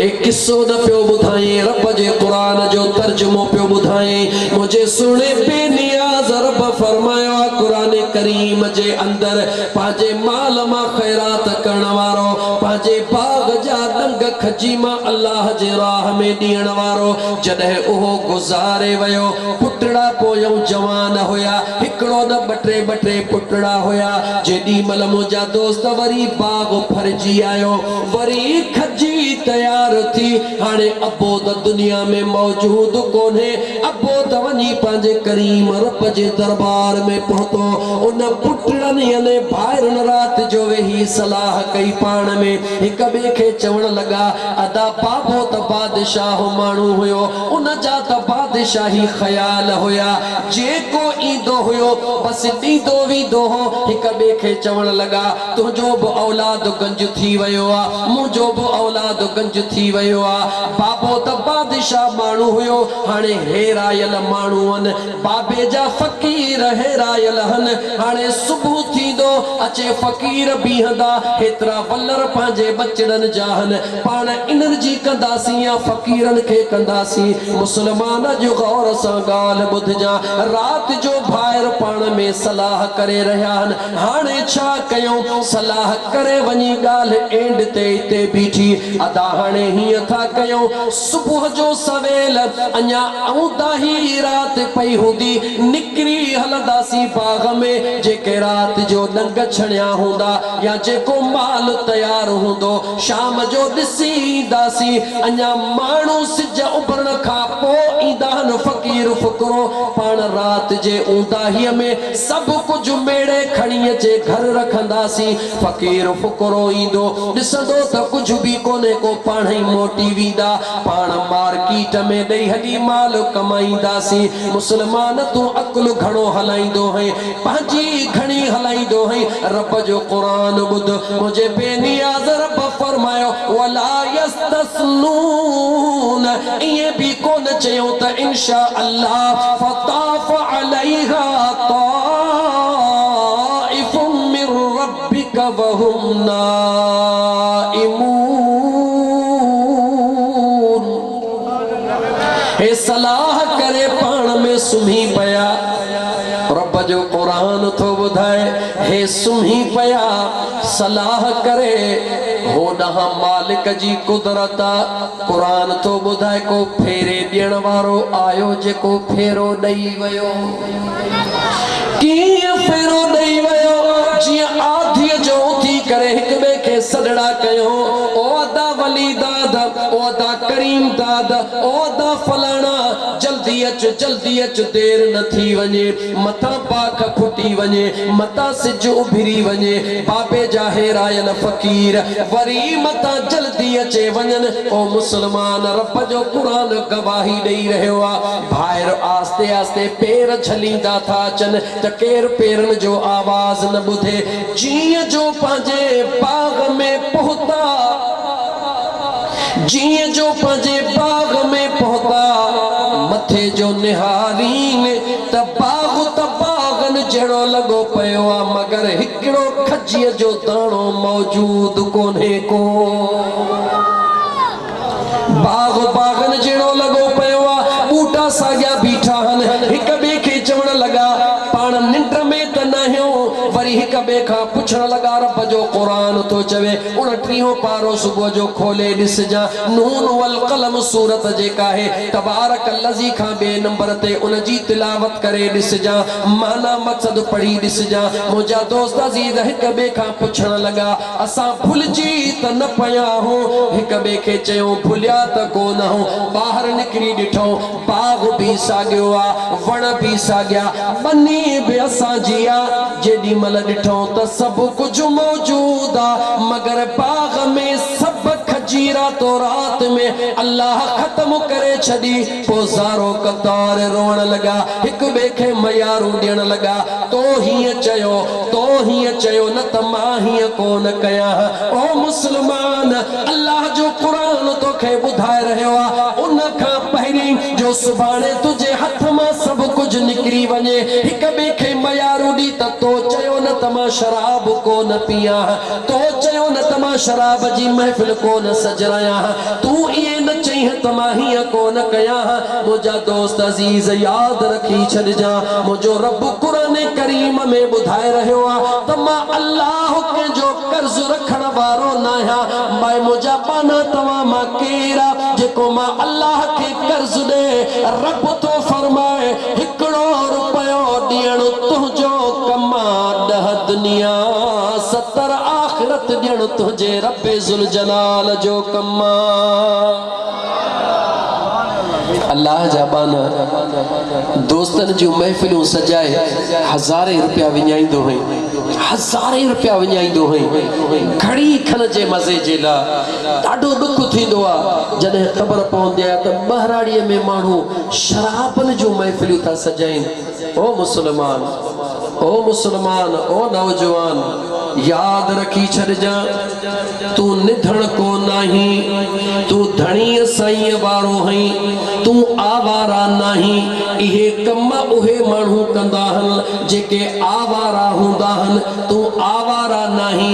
एक किस्सो न पियो ॿुधाए रब जे कुरान जो तर्जुमो पियो ॿुधाए मुझे सुने बेनियाज़ रब फरमायो कुरान करीम जे अंदर पंहिंजे माल मां ख़ैरात करण वारो पंहिंजे बाग जा डंग खजी मां अल्लाह जे राह में ॾियण वारो जॾहिं उहो गुज़ारे वियो पुटड़ा पोयों जवान हुया हिकिड़ो न ॿ टे पुटड़ा हुया जेॾी महिल मुंहिंजा दोस्त वरी बाग भरिजी आयो वरी खजी तयार थी हाणे अबो त दुनिया में मौजूद कोन्हे अबो त वञी पंहिंजे करीम रब जे दरबार में पहुतो उन पुटड़नि याने भाइरनि राति जो वेही सलाह कई पाण में हिक ॿिए खे चवण लॻा अदा बाबो त बादशाह माण्हू हुयो उन जा त बादशाही ख़याल हुया जेको ईंदो हुयो बसि ॾींदो वेंदो हो हिक ॿिए खे चवण लॻा तुंहिंजो बि औलाद गंज थी वियो आहे मुंहिंजो बि औलाद गंज थी वियो आहे बाबो त बादशाह माण्हू हुयो हाणे हेरायल माण्हू आहिनि बाबे जा फ़कीर हेरायल आहिनि हाणे सुबुह थींदो अचे फ़कीर बीहंदा हेतिरा वलर पंहिंजे बचड़नि जा आहिनि पाण इन्हनि जी कंदासीं या फ़कीरनि खे कंदासीं मुस्लमान जो गौर सां ॻाल्हि ॿुधजां राति जो भाइर पाण में सलाह करे रहिया आहिनि हाणे छा कयूं सलाह करे वञी ॻाल्हि एंड ते हिते बीठी अदा हाणे हीअं था कयूं सुबुह जो सवेल अञा औंदाही राति पई हूंदी निकिरी हलंदासीं बाग में जेके राति जो डंग छणिया हूंदा या जेको माल तयार हूंदो शाम जो ॾिसी ईंदासीं अञा माण्हू सिज उभरण खां पोइ ईंदा आहिनि फ़कीर फुकरो पाण राति जे औंदाहीअ में सभु कुझु मेड़े खणी अचे घर रखंदासीं फ़कीर फुकरो ईंदो ॾिसंदो त कुझु बि कोन्हे को पाण ई मोटी वेंदा पाण मार्केट में ॾेई हली माल कमाईंदासीं मुस्लमान तूं अकुल घणो हलाईंदो है पंहिंजी घणी हलाईंदो है रब जो क़ुरान ॿुध मुझे बेनियाज़ रब फरमायो वला यस्तस्नून इहे भी कोन चयो त इंशा अल्लाह फताफ अलैहा ताइफुम मिर रब्बिक वहुम नाइमून हे सलाह करे पाण में सुम्ही पया रब जो कुरान थो ॿुधाए हे सुम्ही पया सलाह करे हो ॾांहुं मालिक जी कुदरत कुरान थो ॿुधाए को फेरे ॾियण वारो आयो जेको फेरो ॾेई वियो कीअं फेरो ॾेई वियो जीअं आधीअ जो थी करे हिक ॿिए खे सॾड़ा कयो ओ अदा वली दाद ओ अदा करीम दाद ओ अदा फलाणा जल्दी अच देर न थी वञे मथां पाख फुटी वञे मथां सिज उभिरी वञे बाबे जा हेरायल फ़कीर वरी मथां जल्दी अचे वञनि ओ मुस्लमान रब जो क़ुरान गवाही ॾेई रहियो आहे ॿाहिरि आस्ते आस्ते पेर झलींदा था अचनि त केरु पेरनि जो आवाज़ न ॿुधे जीअं जो पंहिंजे बाग में पहुता जीअं जो पंहिंजे बाग में पहुता मथे जो निहारीन त बागन जहिड़ो लॻो पियो आहे मगर हिकिड़ो खजीअ जो दाणो मौजूद कोन्हे को ॿिए खां पुछण लॻा रब जो क़ुरान थो चवे 29 पारो सुबुह जो खोले ॾिसजां नून वल क़लम सूरत जेका आहे तबारक लज़ी खां ॿिए नंबर ते उन जी तिलावत करे ॾिसजां माना मक़सद पढ़ी ॾिसजां मुंहिंजा दोस्त अज़ीज़ हिक ॿिए खां पुछण लॻा असां भुलिजी त न पिया आहियूं हिक ॿिए खे चयूं भुलिया त कोन आहियूं ॿाहिरि निकिरी ॾिठो बाग़ बि साॻियो आहे वण बि साॻिया बनी बि असांजी आहे जेॾी महिल ॾिठो त सभु कुझु मौजूद आहे मगर बाग़ में सभु खजीरा तो रात में अल्लाह ख़त्म करे छॾी पोइ ज़ारो कतार रोअण लॻा हिक ॿिए खे मयारूं ॾियण लॻा तो हीअं चयो न त मां हीअं कोन कयां ओ मुस्लमान अल्लाह जो क़ुरान तोखे ॿुधाए रहियो आहे उन खां पहिरीं जो सुभाणे तुंहिंजे हथ मां सभु कुझु निकिरी वञे हिक ॿिए खे मयारूं ॾी त तो चयो न त मां शराब कोन पियां तो चयो न त मां शराब जी महफ़िल कोन सजरायां तूं ईअं न चईं त मां हीअं कोन कयां मुंहिंजा दोस्त अज़ीज़ यादि रखी छॾिजां मुंहिंजो रब क़ुरान करीम में ॿुधाए रहियो आहे त मां अल्लाह कंहिंजो कर्ज़ रखण वारो न आहियां मां मुंहिंजा पाना तव्हां मां केरु आहे जेको मां अल्लाह खे कर्ज़ ॾे रब थो फरमाए हिकिड़ो रुपयो ॾियणु तुंहिंजो कम आहे 10 दुनिया 70 आख़िरत ॾियणु तुंहिंजे रब ज़ुल जलाल जो कम आहे अल्लाह जा बाना दोस्तन जूं महफ़िलूं सजाए हज़ारे रुपया विञाईंदो हुई हज़ारे रुपया विञाईंदो हुई घड़ी खन जे मज़े जे लाइ ॾाढो ॾुख थींदो आहे जॾहिं ख़बर पवंदी आहे त बहराड़ीअ में माण्हू शराबनि जूं महफ़िलूं था सजाइनि ओ मुस्लमान ओ नौजवान याद रखी छॾिजां तू निधण को नाही तू धणीअ साईं वारो हई तू आवारा नाही इहे कम उहे माण्हू कंदा आहिनि जेके आवारा हूंदा आहिनि तू आवारा नाही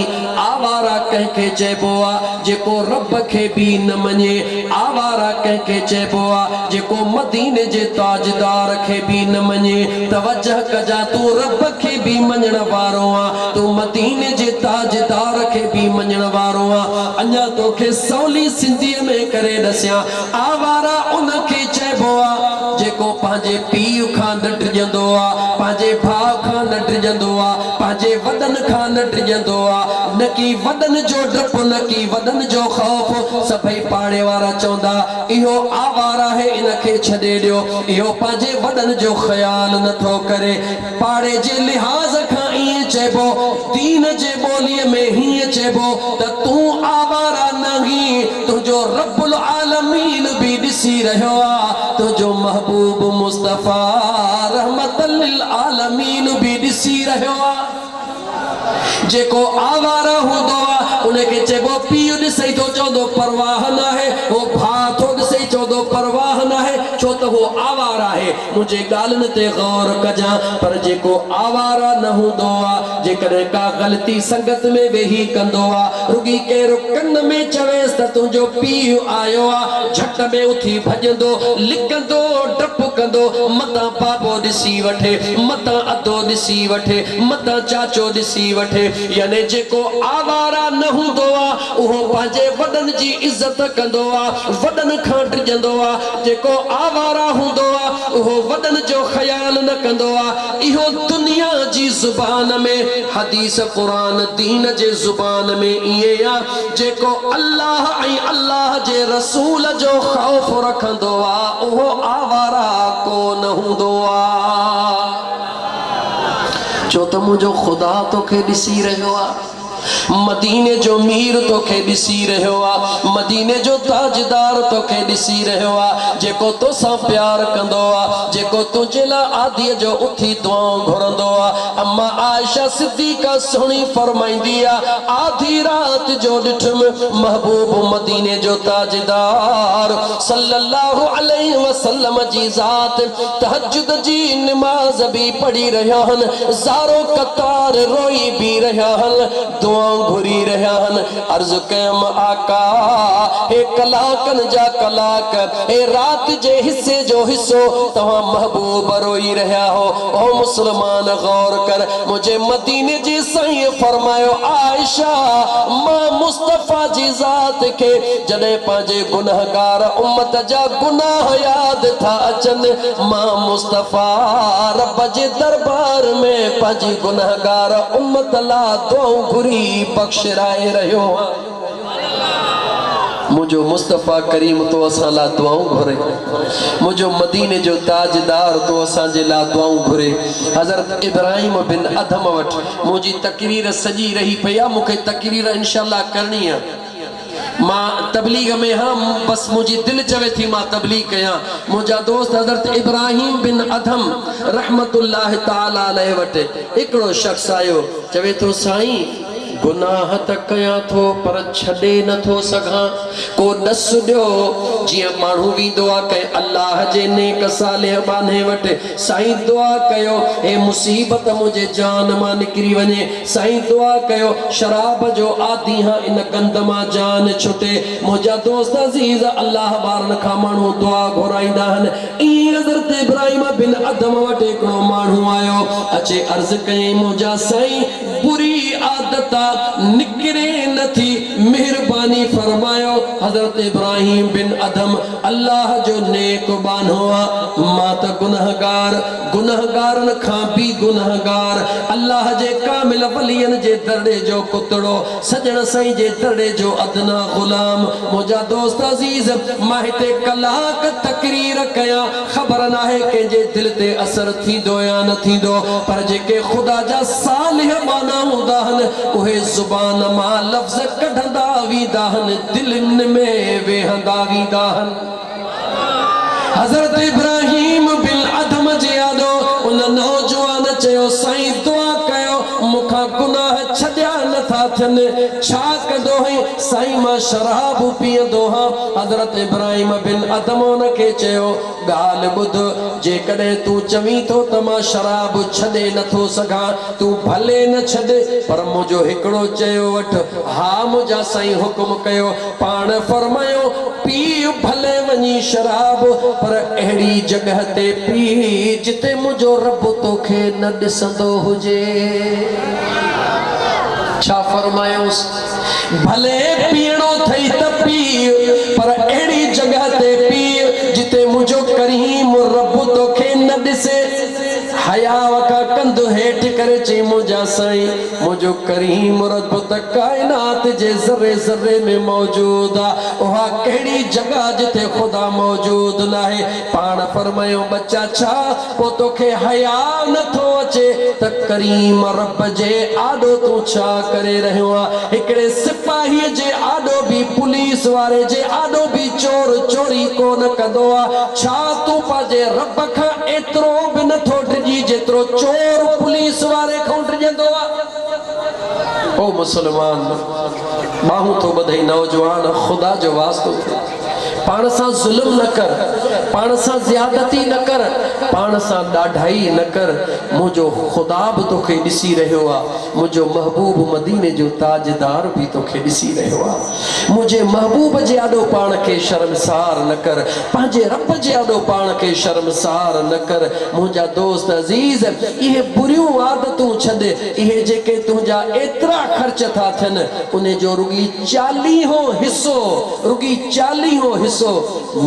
आवारा कंहिंखे चइबो आहे जेको रब खे बि न मञे आवारा कंहिंखे चइबो आहे जेको मदीने जे ताजदार खे बि न मञे तवजह कजा तू रब खे बि मञण वारो आहे तू मदीने जे ताजदार खे बि मञण वारो आहे अञा तोखे सवली सिंधीअ में करे ॾसियां आवारा उन खे चइबो आहे जेको पंहिंजे पीउ खां न डिॼंदो आहे पंहिंजे भाउ खां न डिॼंदो आहे पंहिंजे वॾनि खां न डिॼंदो आहे न की वॾनि जो डपु न की वॾनि जो ख़ौफ़ सभई पाड़े वारा चवंदा इहो आवारा आहे इन खे छॾे ॾियो इहो पंहिंजे वॾनि जो ख़्यालु नथो करे पाड़े जे लिहाज़ खां ईअं चइबो दीन जे ॿोलीअ में हीअं चइबो त तूं आवारा नहीं तुंहिंजो रब्बुल आलमीन बि ॾिसी रहियो आहे तुंहिंजो महबूब मुस्तफ़ा रहमतल लिल आलमीन बि ॾिसी रहियो आहे जेको आवारा हूंदो आहे उनखे चइबो पीउ ॾिसई थो चवंदो परवाह न आहे हो भाउ थो ॾिसई चवंदो परवाह न आहे छो त हो आवारा आहे मुंहिंजे ॻाल्हियुनि ते गौर कजां पर जेको आवारा न हूंदो आहे जेकॾहिं का ग़लती संगत में वेही कंदो आहे रुगी केरु कन में चवेसि त तुंहिंजो पीउ आयो आहे झट में उथी भॼंदो लिकंदो डपु कंदो मतां बाबो ॾिसी वठे मतां अदो ॾिसी वठे मतां चाचो ॾिसी वठे यानी जेको आवारा न हूंदो आहे उहो पंहिंजे वॾनि जी इज़त कंदो आहे वॾनि खां डिॼंदो आहे जेको आवारा हूंदो आहे उहो वॾनि जो ख़्यालु न कंदो आहे इहो दुनिया जी ज़ुबान में हदीस क़ुरान दीन जे ज़ुबान में ईअं आहे जेको अल्लाह ऐं अल्लाह जे रसूल जो ख़ौफ़ रखंदो आहे उहो आवारा कोन हूंदो आहे छो त मुंहिंजो ख़ुदा तोखे ॾिसी रहियो आहे मदीने जो मीर तोखे ॾिसी रहियो आहे मदीने जो ताजदार तोखे ॾिसी रहियो आहे जेको तोसां प्यार कंदो आहे जेको तुंहिंजे लाइ आदीअ जो उथी दुआऊं घुरंदो आहे अम्मा आयशा सिद्दीक़ा सुहिणी फरमाईंदी आहे आधी रात जो ॾिठुमि महबूब मदीने जो ताजदार सल्लल्लाहु अलैहि वसल्लम जी ज़ात तहज्जुद जी नमाज़ भी पढ़ी रहिया आहिनि ज़ारो कतार रोई भी रहिया आहिनि दुआऊं घुरी रहिया हन। अर्ज कयम आका हे कलाकन जा कलाक, हे रात जे हिस्से जो हिस्सो तव्हां महबूब रोई रहिया हो। ओ मुसलमान गौर कर, मुझे मदीने जी साईं फरमायो आयशा मां मुस्तफा जी ज़ात के जॾहिं पंहिंजे गुनहगार उम्मत जा गुनाह याद था अचन, मां मुस्तफा रब जे दरबार में पंहिंजी गुनहगार उम्मत ला दुआऊं घुरी बख्शराए रहियो आहियां। मुझो मुस्तफ़ा करीम तो असां ला दुआऊं घुरे, मुझो मदीने जो ताजदार तो असां जे ला दुआऊं घुरे। हज़रत इब्राहिम बिन अदम वट मुझी तकरीर सजी रही पई आहे, मूंखे तकरीर इंशाअल्लाह करनी आहे। मां तबलीग में हाँ बस मुझी दिल चवे थी मां तबलीग कयां। मुझा दोस्त हज़रत इब्राहिम बिन अदम रहमतुल्लाह ताला अलैहि वटि हिकिड़ो शख्स आयो, चवे थो साईं गुनाह त कयां थो पर छॾे नथो सघां, को ॾस ॾियो जीअं माण्हू वेंदो आहे कंहिं अल्लाह जे नेक सालिह बाने वटि, साईं दुआ कयो हे मुसीबत मुंहिंजे जान मां निकिरी वञे, साईं दुआ कयो शराब जो आदि हां इन गंद मां जान छुटे। मुंहिंजा दोस्त अज़ीज़ अल्लाह ॿारनि खां माण्हू दुआ घुराईंदा आहिनि। ईअं हज़रत इब्राहिम बिन अदम वटि हिकिड़ो माण्हू आयो, अचे अर्ज़ कयईं मुंहिंजा साईं बुरी आदत निकरे नथी, मेहरबानी फरमायो। हज़रत इब्राहिम बिन अदम अल्लाह जो नेक बानो आहे, मां त गुनहगारन खां भी गुनहगार, अल्लाह जे कामिल वलियन जे दरड़े जो कुतड़ो, सजण साईं जे दरड़े जो अदना गुलाम। मुंहिंजा दोस्त अज़ीज़ मां हिते कलाक तकरीर कयां, ख़बर नाहे कंहिंजे दिल ते असर थींदो या न थींदो, पर जेके ख़ुदा जा सालिह बाना हूंदा आहिनि उहे ज़ुबान मां लफ़्ज़ कढंदा वेंदा आहिनि, दिलनि में वेहंदा वेंदा आहिनि। हज़रत इब्राहिम बिन अदम जे आॾो उन नौजवान चयो साईं दुआ कयो मूंखां गुनाह छॾिया नथा थियनि, छा कंदो हुई? साईं मां शराब पीअंदो हां। हज़रत इब्राहिम बिन अदम उन खे चयो ॻाल्हि ॿुध, जेकॾहिं तूं चवीं थो त मां शराब छॾे नथो सघां, तूं भले न छॾे पर मुंहिंजो हिकिड़ो चयो वठि। हा मुंहिंजा साईं हुकुम कयो, पाण फरमायो पी भले वञी शराब पर अहिड़ी जॻह ते पी जिते मुंहिंजो रब तोखे न ॾिसंदो हुजे। छा फरमायोसि? भले पीअणो अथई त पी पर अहिड़ी जॻह ते पी जिते मुंहिंजो करीम रब तोखे न ॾिसे। हया वका कंध हेठि करे चई मुंहिंजा साईं मुंहिंजो करीम रब त काइनात जे ज़रे ज़रे में मौजूद आहे, उहा कहिड़ी जॻह जिते ख़ुदा मौजूद न आहे। पाण फरमायो बच्चा छा पोइ तोखे हया नथो अचे त करीम रब जे आॾो तूं छा करे रहियो आहे? हिकिड़े सिपाहीअ जे आॾो बि पुलिस वारे जे आॾो बि चोर चोरी कोन कंदो आहे, छा तूं पंहिंजे रब खां एतिरो बि नथो डिॼी जेतिरो चोर पुलिस वारे खां डिॼंदो आहे? ओ मुसलमान बाहूं तो ॿधई नौजवान ख़ुदा जो वास्तो पाण सां ज़ुल्म न कर, पाण सां ज़्यादती न कर, पाण सां ॾाढाई न कर। मुंहिंजो ख़ुदा बि तोखे ॾिसी रहियो आहे, मुंहिंजो महबूब मदीने जो ताजदार भी तोखे ॾिसी रहियो आहे। मुंहिंजे महबूब जे आॾो पाण खे शर्मसार न कर, पंहिंजे रब जे आॾो पाण खे शर्मसार न कर। मुंहिंजा दोस्त अज़ीज़ इहे बुरियूं आदतूं छॾ, इहे जेके तुंहिंजा एतिरा ख़र्च था थियनि उन जो रुगी 40 हिसो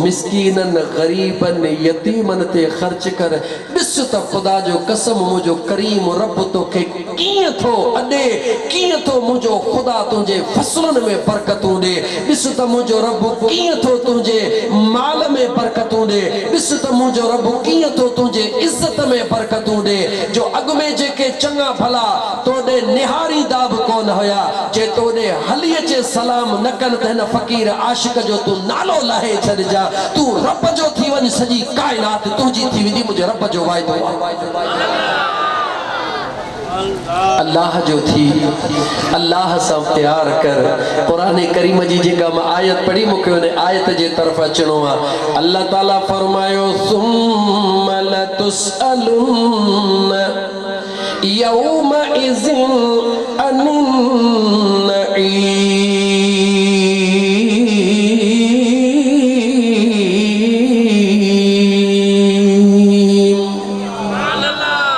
मिस्कीननि ग़रीबनि यतीमनि ते ख़र्च कर। ॾिस त ख़ुदा जो कसम मुंहिंजो करीम रब तोखे कीअं थो अॾे, कीअं थो मुंहिंजो ख़ुदा तुंहिंजे फसलुनि में बरकतूं ॾे। ॾिस त मुंहिंजो रब कीअं थो तुंहिंजे माल में बरकतूं ॾे। ॾिस त मुंहिंजो रब कीअं थो तुंहिंजे इज़त में बरकतूं ॾे। जो अॻु में जेके चङा भला तोॾे निहारींदा बि कोन हुया, जे तोॾे हली अचे सलाम न कनि त हिन फ़क़ीर आशिक जो तूं नालो लाहे छॾिजा, तूं रब जो थी वञ, सॼी काइनात तुंहिंजी थी वेंदी। मुंहिंजे रब जो वाइदो अल्लाह जो थी, अल्लाह सां प्यार कर। क़ुरान करीम जी जेका मां आयत पढ़ी मूंखे उन आयत जे तरफ़ अचणो आहे। अल्लाह ताला फरमायो सुम्मा लतुसअलुन यौमइज़िन अनिन नईम।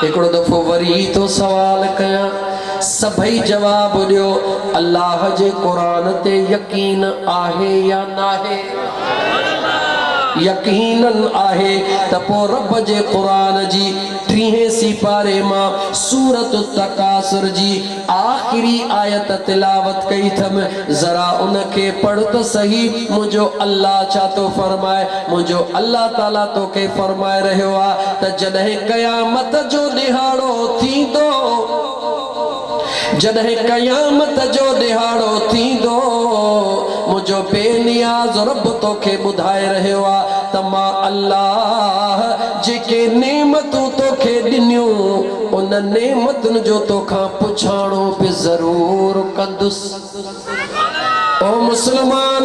हिकिड़ो दफ़ो वरी तो सवाल कयां, सभई जवाब ॾियो, अल्लाह जे क़ुरान ते यकीन आहे या नाहे? यकीनन आहे। त पोइ रब जे क़ुरान जी 30 सिपारे मां सूरत तकासुर जी आख़िरी आयत तिलावत कई थम, ज़रा उनखे पढ़ त सही। मुंहिंजो अल्लाह छा थो फरमाए? मुंहिंजो अल्लाह ताला तोखे फरमाए रहियो आहे त जॾहिं क़यामत जो ॾिहाड़ो थींदो, जॾहिं क़यामत जो ॾिहाड़ो थींदो, मुंहिंजो बेनियाज़ रब तोखे ॿुधाए रहियो आहे त मां अल्लाह जेके नेमतूं तोखे ॾिनियूं, उन नेमतुनि जो तोखां पुछाणो बि ज़रूर कंदुसि। ओ मुस्लमान,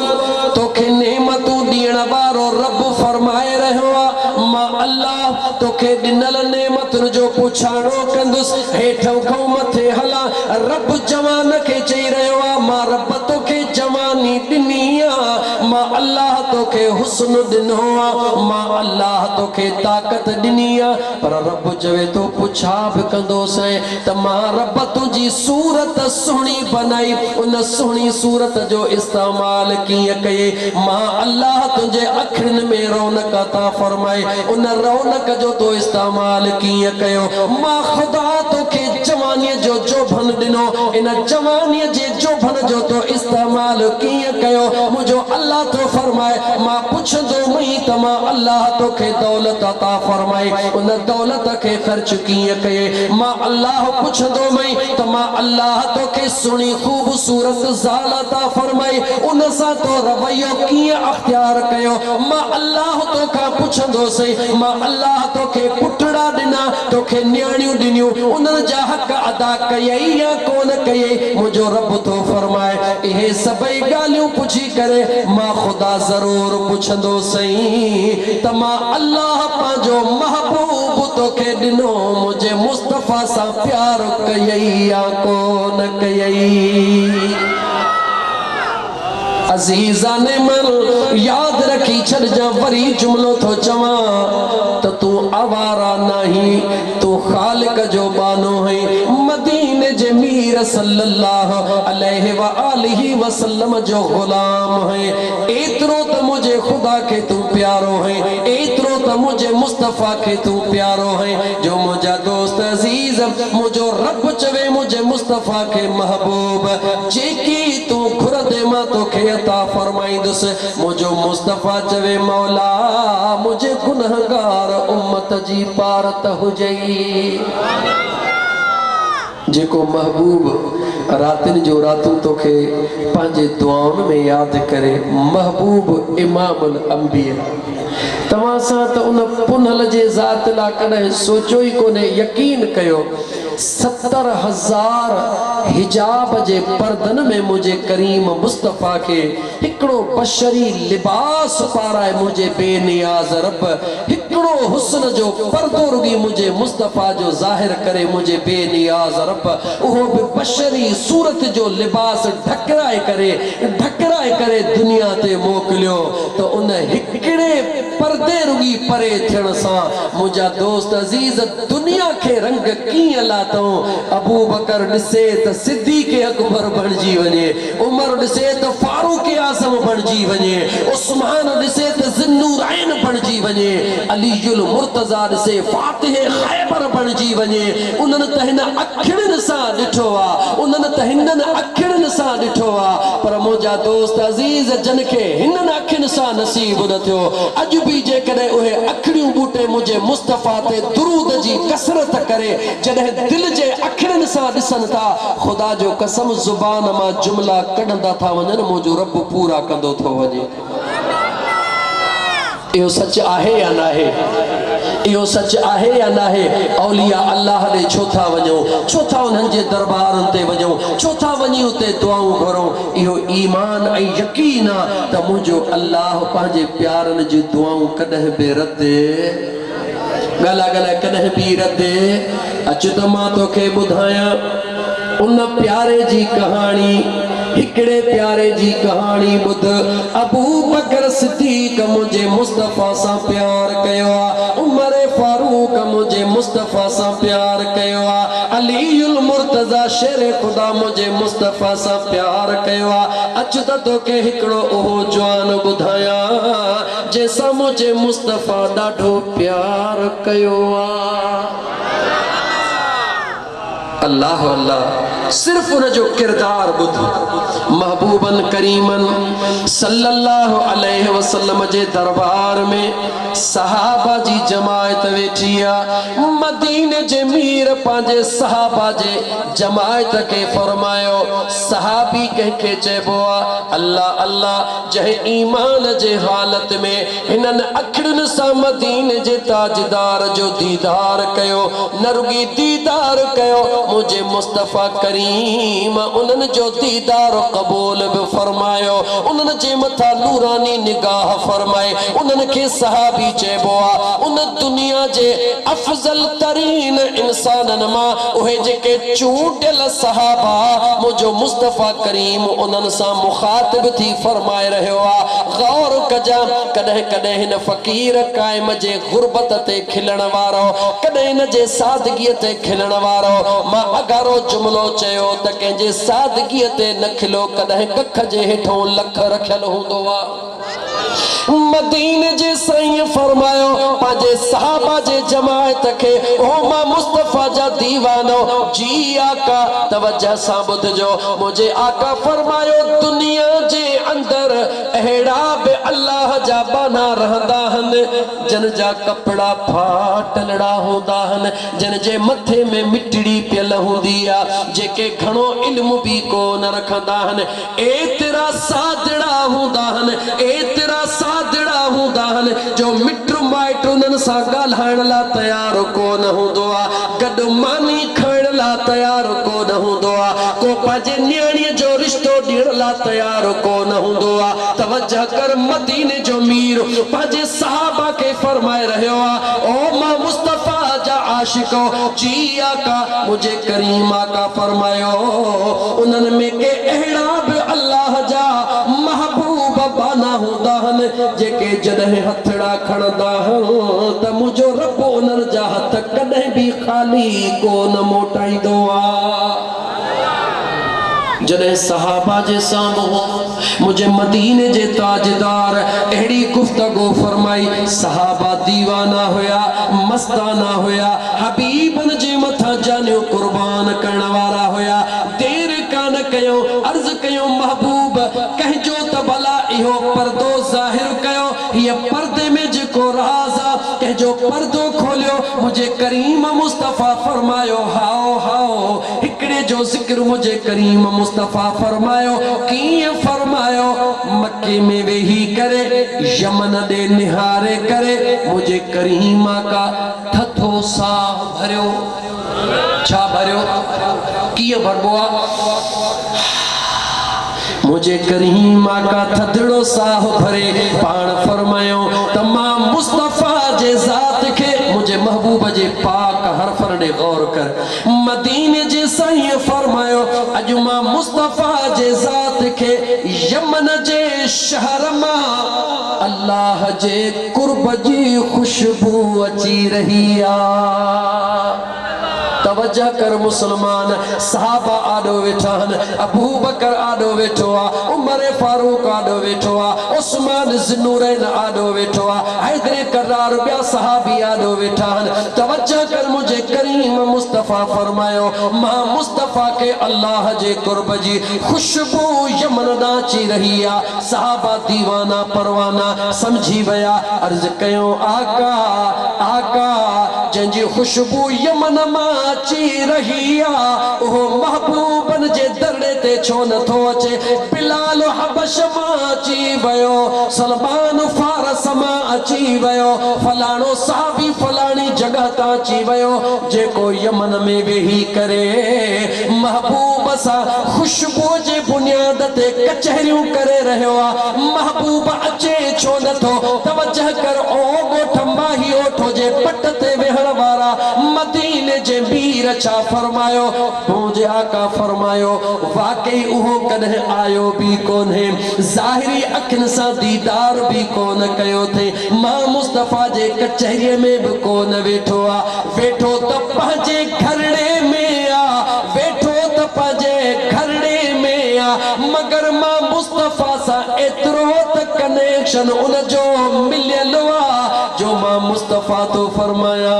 तोखे नेमतूं ॾियण वारो रब फरमाए रहियो आहे, मां अल्लाह तोखे ॾिनल नेमतुनि जो पुछाणो कंदुसि। हेठों खां मथे हलां, रब जवान खे चई रहियो आहे, मां रब तोखे जवानी ॾिनी आहे, मां अल्लाह तोखे हुस्न ॾिनो आहे, मां अल्लाह तोखे ताक़त ॾिनी आहे। पर रब चवे थो पुछा बि कंदोसि त मां रब तुंहिंजी सूरत सुहिणी बनाई, उन सुहिणी सूरत जो इस्तेमाल कीअं कये? मां अल्लाह तुंहिंजे अखियुनि में रौनक अता फरमाए, उन रौनक जो तो इस्तेमाल कीअं कयो? मां ख़ुदा तोखे जवानीअ जो जोभन ॾिनो, इन जवानीअ जे जोभन जो तो इस्तेमाल कीअं कयो? मुंहिंजो अल्लाह तो फरमाए, मां पुछंदो मई त मां अल्लाह तोखे दौलत अता फरमाई, उन दौलत खे ख़र्च कीअं कये? मां अल्लाह पुछंदो मई त मां अल्लाह तोखे सुहिणी ख़ूबसूरत ज़ाल अता फरमाई, उन सां तो रवैयो कीअं अख्तियार कयो? मां अल्लाह तोखां पुछंदोसि, मां अल्लाह तोखे पुटड़ा ॾिना, तोखे न्याणियूं ॾिनियूं, उन्हनि जा हक़ अदा कयई या कोन कयई? मुंहिंजो रब तो फरमाए, इहे सभई ॻाल्हियूं पुछी करे मां ख़ुदा ज़रूर पुछंदोसि त मां अल्लाह पंहिंजो महबूब तोखे ॾिनो, मुंहिंजे मुस्तफ़ा सां प्यार कयई या कोन कयई? अज़ीज़ाने मन याद रखी छॾजां, वरी जुमलो थो चवां त तूं आवारा नहीं, तूं ख़ालिक जो बानो है, मदीने जे मीर सल्लल्लाहु अलैहि व आलिहि वसल्लम जो गुलाम है। एतिरो त मुझे खुदा के तू प्यारो है, एतिरो त मुझे मुस्तफ़ा के तू प्यारो है, जो मुझा दोस्त अजीज मुझो रब चवे मुझे मुस्तफ़ा के महबूब, जेकी तू घुरदे मां तोखे अता फरमाईंदुसि। मुझो मुस्तफ़ा चवे मौला मुझे गुनहगार उम्मत जी पारत हुजई। जेको महबूब रातिन जो रातूं तोखे पंहिंजे दुआउनि में यादि करे, महबूब इमामुल अंबिया, तव्हां सां त उन पुनल जे ज़ात लाइ कॾहिं सोचियो ई कोन्हे, यकीन कयो। 70,000 हिजाब जे पर्दन में मुझे करीम मुस्तफ़ा के हिकिड़ो बशरी लिबास पाराए मुझे बेनियाज़ रब, हिकिड़ो हुस्न जो पर्दो रुगी मुझे मुस्तफ़ा जो ज़ाहिर करे मुझे बेनियाज़ रब, उहो बि बशरी सूरत जो लिबास ढकराए करे दुनिया ते मोकिलियो। तो उन हिकिड़े पर्दे रुगी परे थियण सां मुंहिंजा दोस्त अज़ीज़ दुनिया खे रंग कीअं लाथऊं? अबू बकर ॾिसे त सिद्दीक़ अकबर बणिजी वञे, उमर ॾिसे त फारूक आज़म बणिजी वञे, उस्मान ॾिसे त ज़िन्नूरैन बणिजी वञे, अलीयुल मुर्तज़ा ॾिसे फातिह ख़ैबर बणिजी वञे। उन्हनि त हिन अखियुनि सां ॾिठो आहे, उन्हनि त हिननि अखियुनि सां ॾिठो आहे, पर मुंहिंजा दोस्त अज़ीज़ जन खे हिननि अखियुनि सां नसीब न थियो। अॼु बि जेकॾहिं उहे अखियूं बूटे मुंहिंजे मुस्तफ़ा ते दुरूद जी कसरत करे जॾहिं दिल जे अखियुनि सां ॾिसनि था, ख़ुदा जो कसम ज़ुबान मां जुमला कढंदा था वञनि, मुंहिंजो रब पूरा कंदो थो वञे। इहो सच आहे या नाहे? इहो सच आहे या नाहे? औलिया अल्लाह ॾे छो था वञूं? छो था उन्हनि जे दरबारनि ते वञूं? छो था वञी उते दुआऊं घुरूं? इहो ईमान ऐं यकीन आहे त मुंहिंजो अल्लाह पंहिंजे प्यारनि जी दुआऊं कॾहिं बि रद्द गला गला कदह भी रदे अच त मां तोखे ॿुधायां उन प्यारे जी कहानी हिकड़े प्यारे जी कहानी ॿुध अबू बकर सिद्दीक मुझे मुस्तफा सां प्यार कयो आ उमर फारूक मुझे मुस्तफा सां प्यार कयो आ अलीउल मुर्तजा शेर खुदा मुझे मुस्तफा सां प्यार कयो आ अच त तोखे हिकड़ो ओहो जवान ॿुधायां जंहिंसां मुझे मुस्तफा ॾाढो प्यार कयो आ। अल्लाह अल्लाह सिर्फ उन जो किरदार ॿुध महबूबन करीमन सल्लल्लाहु अलैहि वसल्लम जे दरबार में सहाबा जी जमायत वेठी आ मदीने जे मीर पंहिंजे सहाबा जे जमायत के फरमायो सहाबी कंहिंखे चइबो आ अल्लाह अल्लाह जंहिं ईमान जे हालत में हिननि अखियुनि सां मदीने जे ताजदार जो दीदार कयो न रुगी दीदार कयो मुझे मुस्तफा करीम उन्हनि जो दीदार कबूल भी फरमायो उन्हनि जे मथा नूरानी निगाह फरमाए उन्हनि खे सहाबी चइबो आ उन दुनिया जे अफजल तरीन इंसाननि मां उहे जेके चूंडियल सहाबा मुझो मुस्तफा करीम उन्हनि सां मुखातिब थी फरमाए रहियो आ गौर कजा कॾहिं कॾहिं हिन फ़कीर क़ाइम जे गुरबत ते खिलण वारो कॾहिं हिन जे सादगीअ ते खिलण वारो मां अगारो जुमलो चयो त कंहिंजे सादगीअ ते न खिलो कॾहिं कख जे हेठों लख रखियल हूंदो आहे। मदीने जे साईं फरमायो पंहिंजे सहाबा जे जमायत खे ओ मां मुस्तफा जा दीवानो जी आका तवज्जो सां ॿुधजो मुझे आका फरमायो दुनिया जे अंदर अहिड़ा बि अल्लाह जा बाना रहंदा आहिनि जिन जा कपड़ा फाटलड़ा हूंदा आहिनि जिन जे मथे में मिटड़ी पियल हूंदी आहे जेके घणो इल्म बि कोन रखंदा आहिनि एतिरा सादड़ा हूंदा आहिनि एतिरा सादड़ा हूंदा आहिनि जो मिट माइट उन्हनि सां ॻाल्हाइण लाइ तयारु कोन हूंदो आहे गॾु मानी खाइण लाइ तयारु कोन हूंदो आहे को पंहिंजे न्याणीअ जो रिश्तो ॾियण लाइ तयारु कोन हूंदो आहे तवज्जो कर मदीने जो मीर पंहिंजे सहाबा खे फरमाए रहियो आहे ओ मां मुस्तफा जा आशिको जी आका मुझे करीम आका फरमायो उन्हनि में के अहिड़ा बि अल्लाह जा महबूब बाना हूंदा आहिनि जेके जॾहिं हथड़ा खणंदा त मुझो रब उन्हनि जा हथ कॾहिं बि खाली कोन मोटाईंदो आहे। जॾहिं सहाबा जे साम्हूं मुझे मदीने जे ताजदार अहिड़ी गुफ्तगू फरमाई सहाबा दीवाना हुया मस्ताना हुया हबीबन जे मथा जानियो कुर्बान करण वारा हुया देर कान कयो अर्ज कयो महबूब कहजो त भला इहो पर्दो ज़ाहिर कयो ये पर्दे में जेको राज आ कहजो पर्दो खोलियो मुझे करीम मुस्तफा फरमायो हाओ हाओ हिकड़े जो जिक्र मुझे करीम मुस्तफा फरमायो कीअं फरमायो मक्के में वेही करे यमन दे निहारे करे मुझे करीमा का थथो साह भरियो छा भरियो कीअं भरबो आ मुझे करीमा का थधड़ो साह भरे पाण फरमायो तमाम मुस्तफा जे ज़ात के मुझे महबूब जे पाक हरफन ने गौर कर मदीने जे साईं फरमायो अजु मां मुस्तफा जे ज़ात के यमन जे शहर मां अल्लाह जे कुर्ब जी खुशबू अची रही आ। तवज्जो कर मुसलमान सहाबा आडो वेठा अबू बकर आडो वेठो आ उमर फारूक आडो वेठो आ उस्मान ज़ुन्नूरैन आडो वेठो आ हैदर करार बिया सहाबी आडो वेठा तवज्जो कर मुझे करीम मुस्तफा फरमायो मां मुस्तफा के अल्लाह जे कुर्ब जी खुशबू यमन नाची रही आ सहाबा दीवाना परवाना समझी वया अर्ज कयो आका आका जंजी खुशबू यमन मां अची रही आ ओ महबूबन जे दरड़े ते छो नथो अचे बिलाल हबश मां अची वयो सलमान फारस मां अची वयो फलाणो साहबी फलाणी जगह ता अची वयो जेको यमन में वेही करे महबूब सां खुशबू जे बुनियाद ते कचहरियूं करे रहियो आ महबूब अचे छो नथो तवज्जो कर ओ ॻोठ माही ओठो जे पट ते वेह त छा फरमायो मुझे आका फरमायो वाकई उहो कदे आयो भी कोने ज़ाहिरी अखिन सा दीदार भी कोन कयो थे मां मुस्तफा जे कचहरी में भी कोन वेठो आ वेठो त पंहिंजे घरड़े में आ वेठो त पंहिंजे घरड़े में आ मगर मां मुस्तफा सा एतिरो त कनेक्शन उन जो मिलियल आ जो मां मुस्तफा तो फरमाया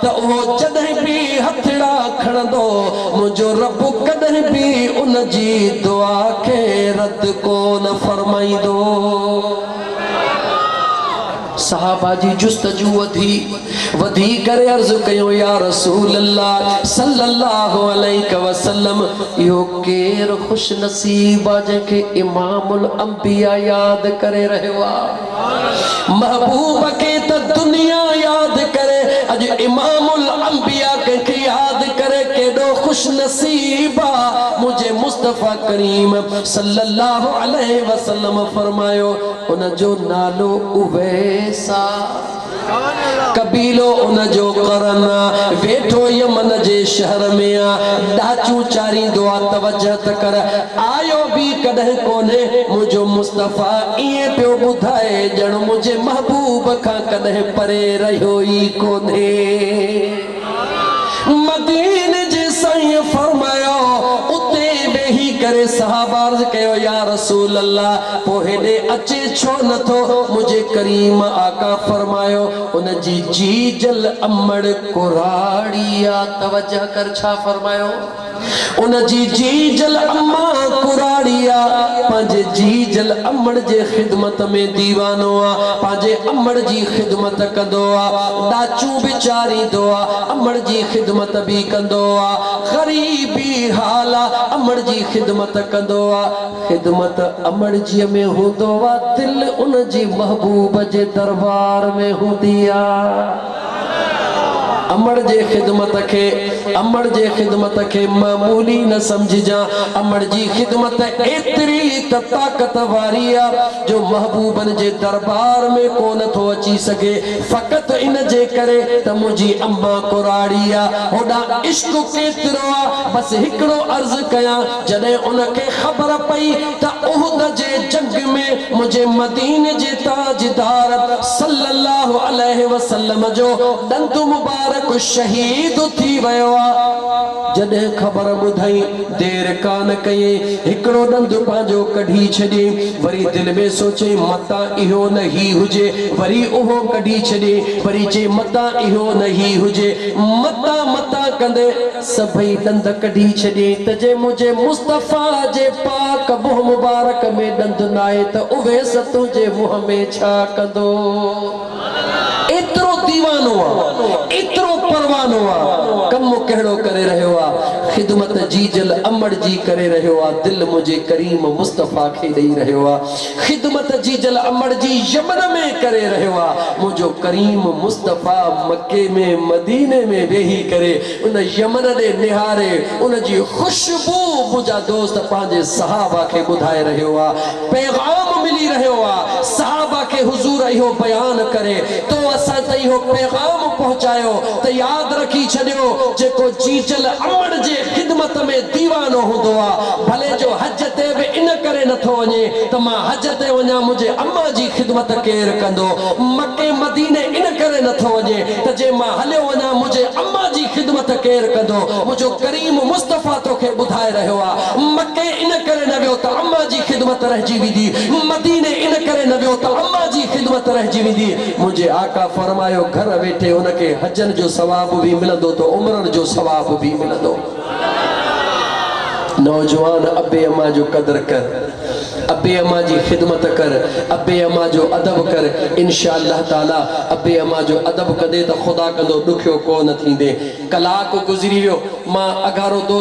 त उहो जॾहिं भी हथड़ा खणंदो मुंहिंजो रब कॾहिं भी उन जी दुआ खे रद्द कोन फरमाईंदो सहाबा जी जुस्तजू वधी करे अर्ज कयो या रसूल अल्लाह सल्लल्लाहु अलैहि वसल्लम यो केर खुश नसीब आ जंहिंखे इमामुल अंबिया याद करे रहियो आ महबूब खे त दुनिया याद करे अज इमामुल अंबिया के याद करे केडो खुश नसीब आ मुझे मुस्तफा करीम सल्लल्लाहु अलैहि वसल्लम फरमायो उन जो नालो उवैसा कबीलो उन जो करन वेठो यमन जे शहर में आ डाचू चारी दुआ तवज्जो त कर आयो भी कदे कोने मुझो मुस्तफा इए पियो बुधाए जण मुझे महबूब का कदे परे रहियो ई कोने मदीने जे साईं फरमायो उते बेही करे सहाबा अर्ज कयो या रसूल अल्लाह पो हेडे अचे छो नथो मुझे करीम आका फरमायो उन जी जीजल अमड़ कुराड़िया तवज्जो कर छा फरमायो उन जी जीजल अम्मा कुराड़िया पंहिंजे जीजल अमड़ जे खिदमत में दीवानो आ पंहिंजे अमड़ जी खिदमत कंदो आ डाचू बिचारी दो आ अमड़ जी खिदमत भी कंदो आ गरीबी हाल अमड़ जी खिदमत कंदो आ खिदमत अमड़ जी में हूंदो आ दिल उन जी महबूब जे दरबार में हूंदी आ अमड़ जे खिदमत के मामूली न समझजा अमड़ जी खिदमत एतरी ताकत वारी आ जो महबूबन जे दरबार में कोन थो अची सके फकत इन जे करे त मुजी अम्मा कुराड़ी आ होडा इश्क केतरो आ बस हिकड़ो अर्ज कया जने उनके खबर पई त उहद जे जंग में मुझे मदीने जे ताजदार सल्लल्लाहु अलैहि वसल्लम जो दंत मुबारक शहीद थी वयो आ जडे खबर बुधाई देर कान कई हिकड़ो दंद पांजो कढी छडे वरी दिल में सोचे मता इहो नहीं हुजे वरी ओहो कढी छडे वरी जे मता इहो नहीं हुजे मता मता कंदे सभई दंद कढी छडे त जे मुझे मुस्तफा जे पाक मुंह मुबारक में दंद नाए त उवे सतु जे मुंह में छा कंदो एतरो दीवानो आ एतरो परवानो आ कम केड़ो करे रहियो आ खिदमत जीजल अमड़ जी करे रहियो आ दिल मुझे करीम मुस्तफा खे दई रहियो आ खिदमत जीजल अमड़ जी यमन में करे रहियो आ मुझो करीम मुस्तफा मक्के में मदीने में वेही करे उन यमन दे निहारे उन जी खुशबू मुझा दोस्त पांजे सहाबा के बुधाए रहियो आ पैगाम मिली रहियो आ सहाबा के हुजूर इहो बयान करे तो असा त इहो पैगाम पहुंचायो त याद रखी छडियो जेको जीजल अमड़ जे खिदमत में दीवानो हुंदो आ भले जो हज ते भी इन करे नथो वने त मां हज ते वना मुझे अम्मा जी खिदमत केर कंदो मक्के मदीने इन करे नथो वने त जे मां हलियो वना मुझे अम्मा जी खिदमत केर कंदो मुझो करीम मुस्तफा तो के बुधाए रहियो आ मक्के इन करे न वियो त अम्मा जी खिदमत रहजी विदी मदीने इन करे न वियो त अम्मा जी खिदमत रहजी विदी मुझे आका फरमायो घर वेठे उनके हजन जो सवाब भी मिलंदो तो उमरन जो सवाब भी मिलंदो नौजवान अब्बे अम्मा जो कदर कर अब्बे अम्मा जी खिदमत कर अब्बे अम्मा जो अदब कर इंशाअल्लाह ताला अब्बे अम्मा जो अदब कदे तो खुदा कंदो दुखियो कोन थींदे कलाक गुजरी वियो मां अगारो दोस्त